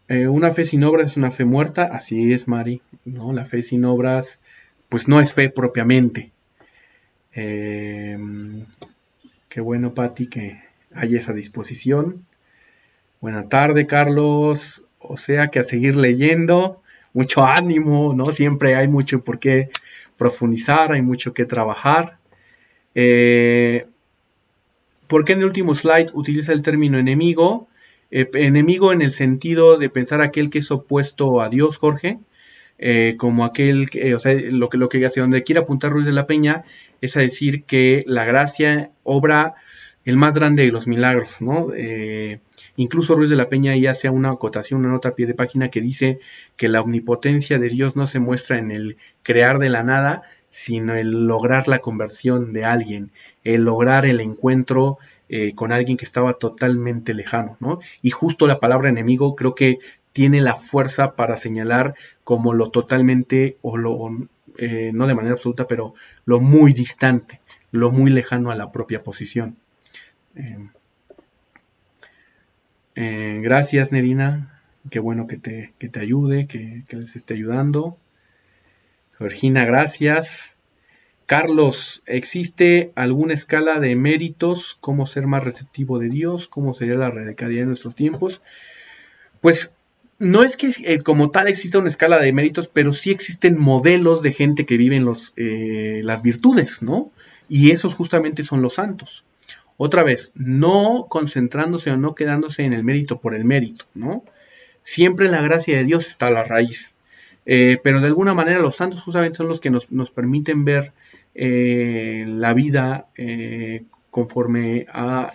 Speaker 1: Una fe sin obras es una fe muerta, así es, Mari, ¿no? La fe sin obras, pues no es fe propiamente. Qué bueno, Pati, que hay esa disposición. Buena tarde, Carlos. O sea que a seguir leyendo, mucho ánimo, ¿no? Siempre hay mucho por qué profundizar, hay mucho que trabajar. ¿Por qué en el último slide utiliza el término enemigo? Enemigo en el sentido de pensar aquel que es opuesto a Dios, Jorge, como aquel, o sea, lo que hacia donde quiere apuntar Ruiz de la Peña es a decir que la gracia obra el más grande de los milagros, ¿no? Incluso Ruiz de la Peña ahí hace una acotación, una nota a pie de página que dice que la omnipotencia de Dios no se muestra en el crear de la nada, sino el lograr la conversión de alguien, el lograr el encuentro con alguien que estaba totalmente lejano, ¿no? Y justo la palabra enemigo creo que tiene la fuerza para señalar como lo totalmente, o lo, no de manera absoluta, pero lo muy distante, lo muy lejano a la propia posición. Gracias, Nerina. Qué bueno que te ayude, que les esté ayudando. Georgina, gracias. Carlos, ¿existe alguna escala de méritos? ¿Cómo ser más receptivo de Dios? ¿Cómo sería la radicalidad de nuestros tiempos? Pues no es que como tal exista una escala de méritos, pero sí existen modelos de gente que vive en las virtudes, ¿no? Y esos justamente son los santos. Otra vez, no concentrándose o no quedándose en el mérito por el mérito, ¿no? Siempre en la gracia de Dios está la raíz. Pero de alguna manera los santos justamente son los que nos permiten ver la vida conforme a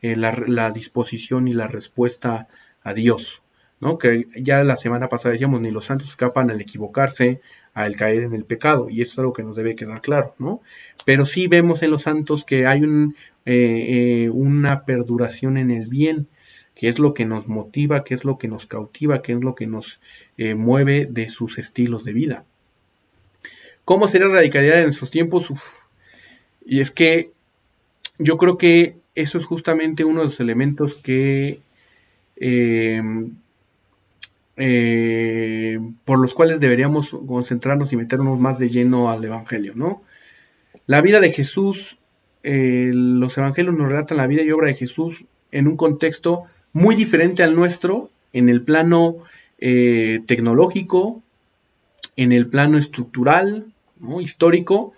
Speaker 1: la disposición y la respuesta a Dios, ¿no? Que ya la semana pasada decíamos, ni los santos escapan al equivocarse, al caer en el pecado, y eso es algo que nos debe quedar claro, ¿no? Pero sí vemos en los santos que hay una perduración en el bien, que es lo que nos motiva, que es lo que nos cautiva, que es lo que nos mueve de sus estilos de vida. ¿Cómo sería la radicalidad en nuestros tiempos? Y es que yo creo que eso es justamente uno de los elementos que por los cuales deberíamos concentrarnos y meternos más de lleno al Evangelio, ¿no? La vida de Jesús, los Evangelios nos relatan la vida y obra de Jesús en un contexto muy diferente al nuestro, en el plano tecnológico, en el plano estructural, ¿no? Histórico,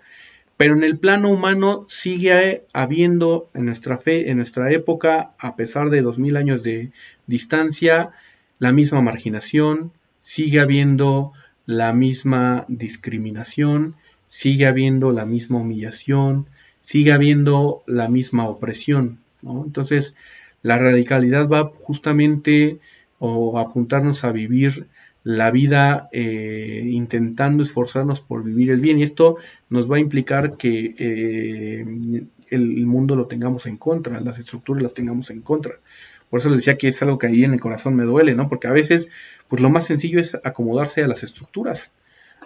Speaker 1: pero en el plano humano sigue habiendo en nuestra fe, en nuestra época, a pesar de 2000 años de distancia, la misma marginación, sigue habiendo la misma discriminación, sigue habiendo la misma humillación, sigue habiendo la misma opresión, ¿no? Entonces, la radicalidad va justamente o apuntarnos a vivir la vida intentando esforzarnos por vivir el bien. Y esto nos va a implicar que el mundo lo tengamos en contra, las estructuras las tengamos en contra. Por eso les decía que es algo que ahí en el corazón me duele, ¿no? Porque a veces, pues lo más sencillo es acomodarse a las estructuras,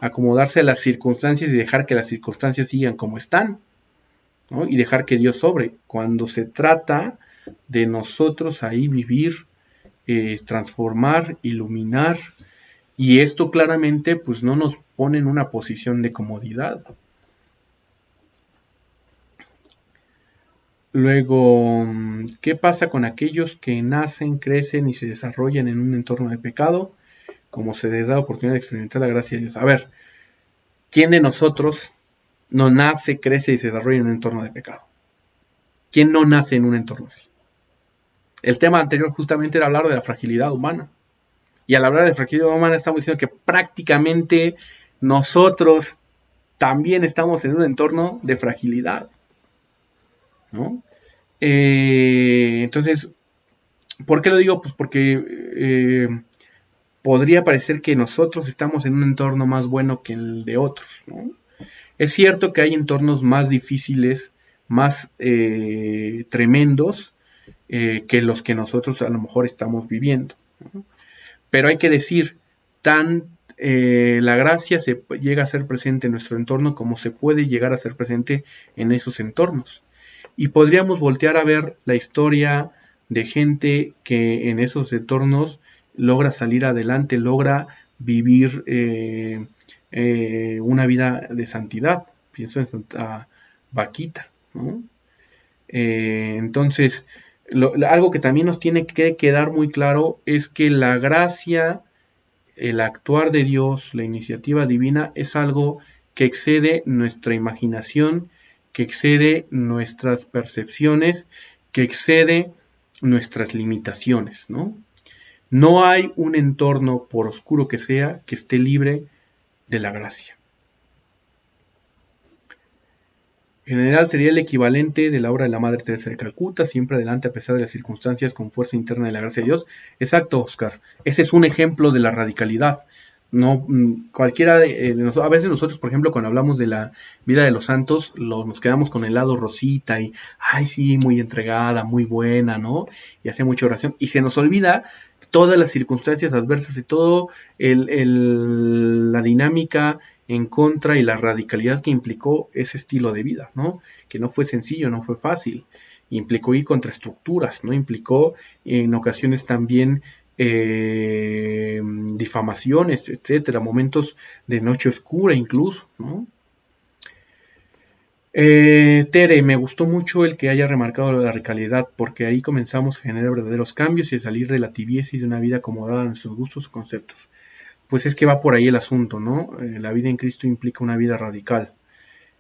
Speaker 1: acomodarse a las circunstancias y dejar que las circunstancias sigan como están, ¿no? Y dejar que Dios sobre. Cuando se trata de nosotros ahí vivir, transformar, iluminar, y esto claramente pues no nos pone en una posición de comodidad. Luego, ¿qué pasa con aquellos que nacen, crecen y se desarrollan en un entorno de pecado? Como se les da oportunidad de experimentar la gracia de Dios. A ver, ¿quién de nosotros no nace, crece y se desarrolla en un entorno de pecado? ¿Quién no nace en un entorno así? El tema anterior justamente era hablar de la fragilidad humana. Y al hablar de fragilidad humana estamos diciendo que prácticamente nosotros también estamos en un entorno de fragilidad, ¿no? Entonces, ¿por qué lo digo? Pues porque podría parecer que nosotros estamos en un entorno más bueno que el de otros, ¿no? Es cierto que hay entornos más difíciles, más tremendos que los que nosotros a lo mejor estamos viviendo, ¿no? Pero hay que decir, la gracia se llega a ser presente en nuestro entorno como se puede llegar a ser presente en esos entornos. Y podríamos voltear a ver la historia de gente que en esos entornos logra salir adelante, logra vivir una vida de santidad. Pienso en Santa Vaquita, ¿no? Entonces, algo que también nos tiene que quedar muy claro es que la gracia, el actuar de Dios, la iniciativa divina es algo que excede nuestra imaginación, que excede nuestras percepciones, que excede nuestras limitaciones, ¿no? No hay un entorno, por oscuro que sea, que esté libre de la gracia. En general sería el equivalente de la obra de la Madre Teresa de Calcuta, siempre adelante a pesar de las circunstancias, con fuerza interna de la gracia de Dios. Exacto, Oscar. Ese es un ejemplo de la radicalidad. No, cualquiera de nosotros, a veces nosotros, por ejemplo, cuando hablamos de la vida de los santos, nos quedamos con el lado rosita y, ay, sí, muy entregada, muy buena, ¿no? Y hace mucha oración. Y se nos olvida todas las circunstancias adversas y todo la dinámica en contra y la radicalidad que implicó ese estilo de vida, ¿no? Que no fue sencillo, no fue fácil. Implicó ir contra estructuras, ¿no? Implicó en ocasiones también difamaciones, etcétera, momentos de noche oscura incluso, ¿no? Tere, me gustó mucho el que haya remarcado la radicalidad, porque ahí comenzamos a generar verdaderos cambios y a salir de la tibieza y de una vida acomodada a nuestros gustos o conceptos. Pues es que va por ahí el asunto, ¿no? La vida en Cristo implica una vida radical,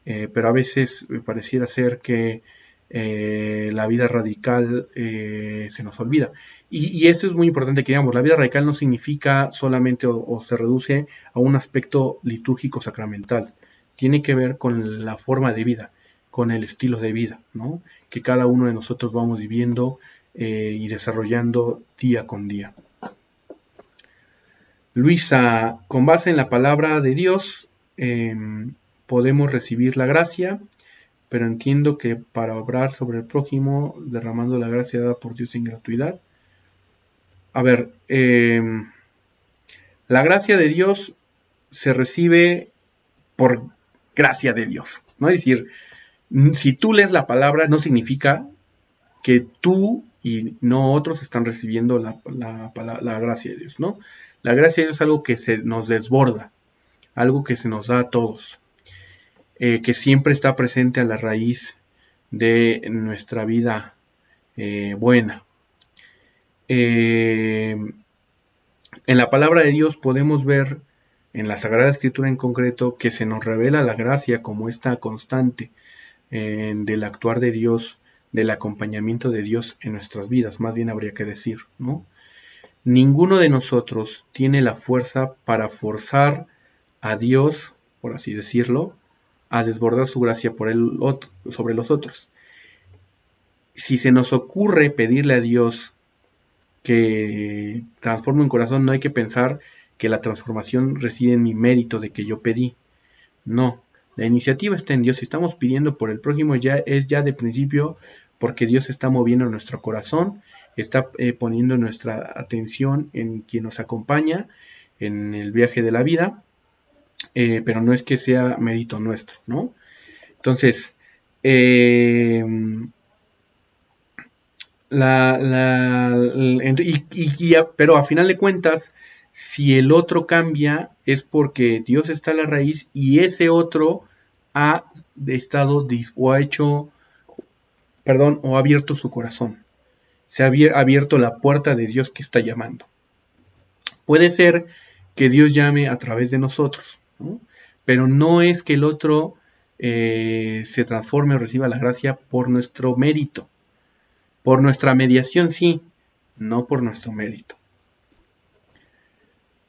Speaker 1: pero a veces pareciera ser que la vida radical se nos olvida. Y esto es muy importante que digamos, la vida radical no significa solamente o se reduce a un aspecto litúrgico sacramental, tiene que ver con la forma de vida, con el estilo de vida, ¿no? Que cada uno de nosotros vamos viviendo y desarrollando día con día. Luisa, con base en la palabra de Dios, podemos recibir la gracia, pero entiendo que para obrar sobre el prójimo, derramando la gracia dada por Dios en gratuidad. A ver, la gracia de Dios se recibe por gracia de Dios, ¿no? Es decir, si tú lees la palabra, no significa que tú y no otros están recibiendo la gracia de Dios, ¿no? La gracia de Dios es algo que se nos desborda, algo que se nos da a todos, que siempre está presente a la raíz de nuestra vida buena. En la palabra de Dios podemos ver en la Sagrada Escritura en concreto, que se nos revela la gracia como esta constante del actuar de Dios, del acompañamiento de Dios en nuestras vidas, más bien habría que decir, ¿no? Ninguno de nosotros tiene la fuerza para forzar a Dios, por así decirlo, a desbordar su gracia sobre los otros. Si se nos ocurre pedirle a Dios que transforme un corazón, no hay que pensar que la transformación reside en mi mérito de que yo pedí. No, la iniciativa está en Dios. Si estamos pidiendo por el prójimo, es ya de principio porque Dios está moviendo nuestro corazón, está poniendo nuestra atención en quien nos acompaña en el viaje de la vida, pero no es que sea mérito nuestro, ¿no? Entonces, eh, pero a final de cuentas, si el otro cambia, es porque Dios está a la raíz y ese otro ha estado o ha hecho, perdón, o ha abierto su corazón. Se ha abierto la puerta de Dios que está llamando. Puede ser que Dios llame a través de nosotros, ¿no? Pero no es que el otro se transforme o reciba la gracia por nuestro mérito. Por nuestra mediación sí, no por nuestro mérito.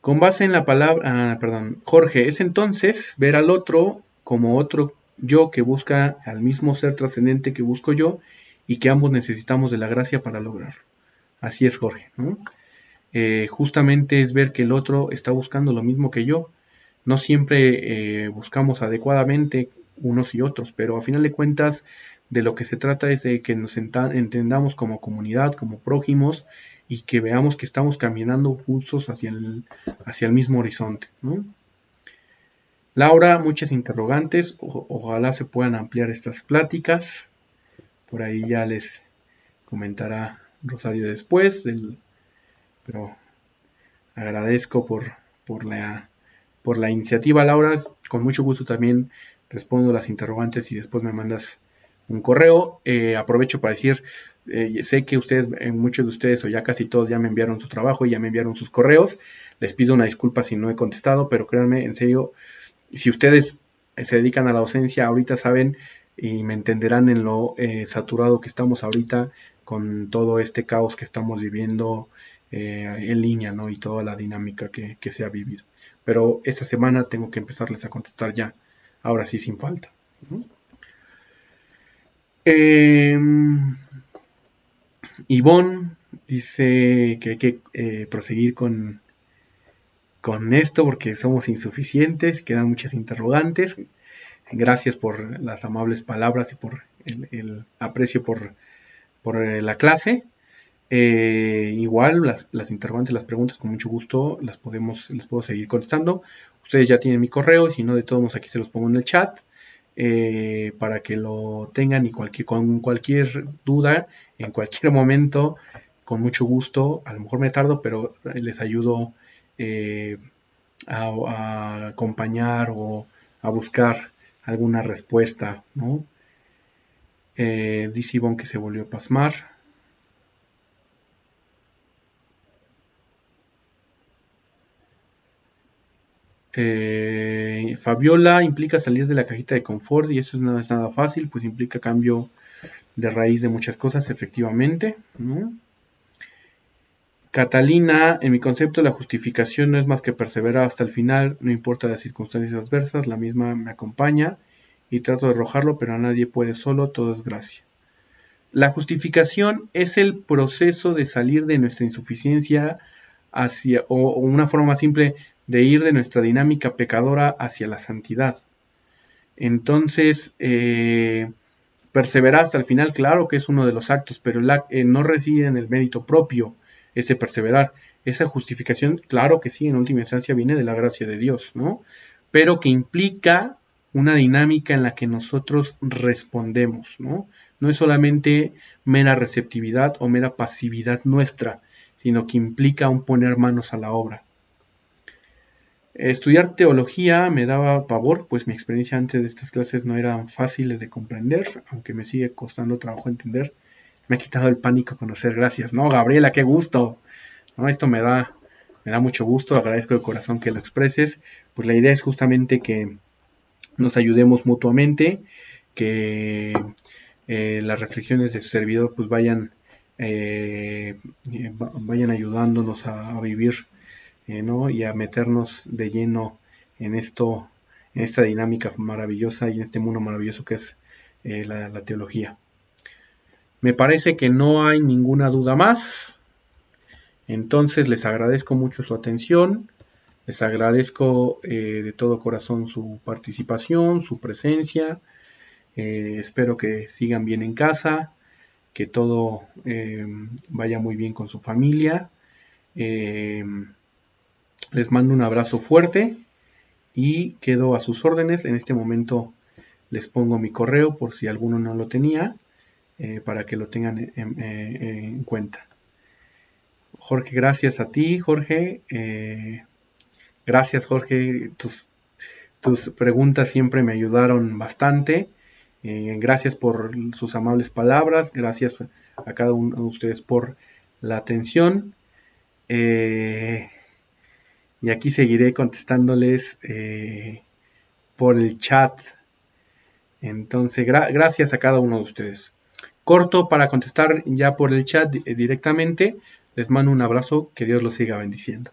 Speaker 1: Con base en la palabra, Jorge, es entonces ver al otro como otro yo que busca al mismo ser trascendente que busco yo y que ambos necesitamos de la gracia para lograrlo. Así es, Jorge, ¿no? Justamente es ver que el otro está buscando lo mismo que yo. No siempre buscamos adecuadamente unos y otros, pero a final de cuentas de lo que se trata es de que nos entendamos como comunidad, como prójimos y que veamos que estamos caminando juntos hacia el mismo horizonte, ¿no? Laura, muchas interrogantes, ojalá se puedan ampliar estas pláticas, por ahí ya les comentará Rosario después, pero agradezco por la iniciativa, Laura. Con mucho gusto también respondo las interrogantes y después me mandas un correo. Aprovecho para decir, sé que muchos de ustedes o ya casi todos ya me enviaron su trabajo y ya me enviaron sus correos. Les pido una disculpa si no he contestado, pero créanme, en serio, si ustedes se dedican a la docencia, ahorita saben y me entenderán en lo saturado que estamos ahorita con todo este caos que estamos viviendo en línea, ¿no? Y toda la dinámica que se ha vivido. Pero esta semana tengo que empezarles a contestar ya, ahora sí sin falta. Ivonne dice que hay que proseguir con esto porque somos insuficientes, quedan muchas interrogantes. Gracias por las amables palabras y por el aprecio por la clase. Igual las interrogantes, las preguntas, con mucho gusto les puedo seguir contestando. Ustedes ya tienen mi correo, si no, de todos modos aquí se los pongo en el chat para que lo tengan y con cualquier duda, en cualquier momento, con mucho gusto. A lo mejor me tardo, pero les ayudo a acompañar o a buscar alguna respuesta, ¿no? Dice Ivonne que se volvió a pasmar. Fabiola, implica salir de la cajita de confort y eso no es nada fácil, pues implica cambio de raíz de muchas cosas, efectivamente, ¿no? Catalina, en mi concepto la justificación no es más que perseverar hasta el final, no importa las circunstancias adversas, la misma me acompaña y trato de arrojarlo, pero a nadie puede solo, todo es gracia. La justificación es el proceso de salir de nuestra insuficiencia o una forma simple de ir de nuestra dinámica pecadora hacia la santidad. Entonces, perseverar hasta el final, claro que es uno de los actos, pero no reside en el mérito propio ese perseverar. Esa justificación, claro que sí, en última instancia viene de la gracia de Dios, ¿no? Pero que implica una dinámica en la que nosotros respondemos, ¿no? No es solamente mera receptividad o mera pasividad nuestra, sino que implica un poner manos a la obra. Estudiar teología me daba pavor, pues mi experiencia antes de estas clases no eran fáciles de comprender, aunque me sigue costando trabajo entender. Me ha quitado el pánico conocer, gracias. No, Gabriela, qué gusto. No, esto me da Me da mucho gusto, agradezco de corazón que lo expreses. Pues la idea es justamente que nos ayudemos mutuamente, que las reflexiones de su servidor pues vayan ayudándonos a vivir, ¿no? Y a meternos de lleno en esto, en esta dinámica maravillosa y en este mundo maravilloso que es la teología. Me parece que no hay ninguna duda más. Entonces les agradezco mucho su atención. Les agradezco de todo corazón su participación, su presencia. Espero que sigan bien en casa, que todo vaya muy bien con su familia. Eh, Les mando un abrazo fuerte y quedo a sus órdenes. En este momento les pongo mi correo por si alguno no lo tenía, para que lo tengan en cuenta. Jorge, gracias a ti, Jorge. Gracias, Jorge. Tus preguntas siempre me ayudaron bastante. Gracias por sus amables palabras. Gracias a cada uno de ustedes por la atención. Y aquí seguiré contestándoles por el chat. Entonces, gracias a cada uno de ustedes. Corto para contestar ya por el chat directamente. Les mando un abrazo. Que Dios los siga bendiciendo.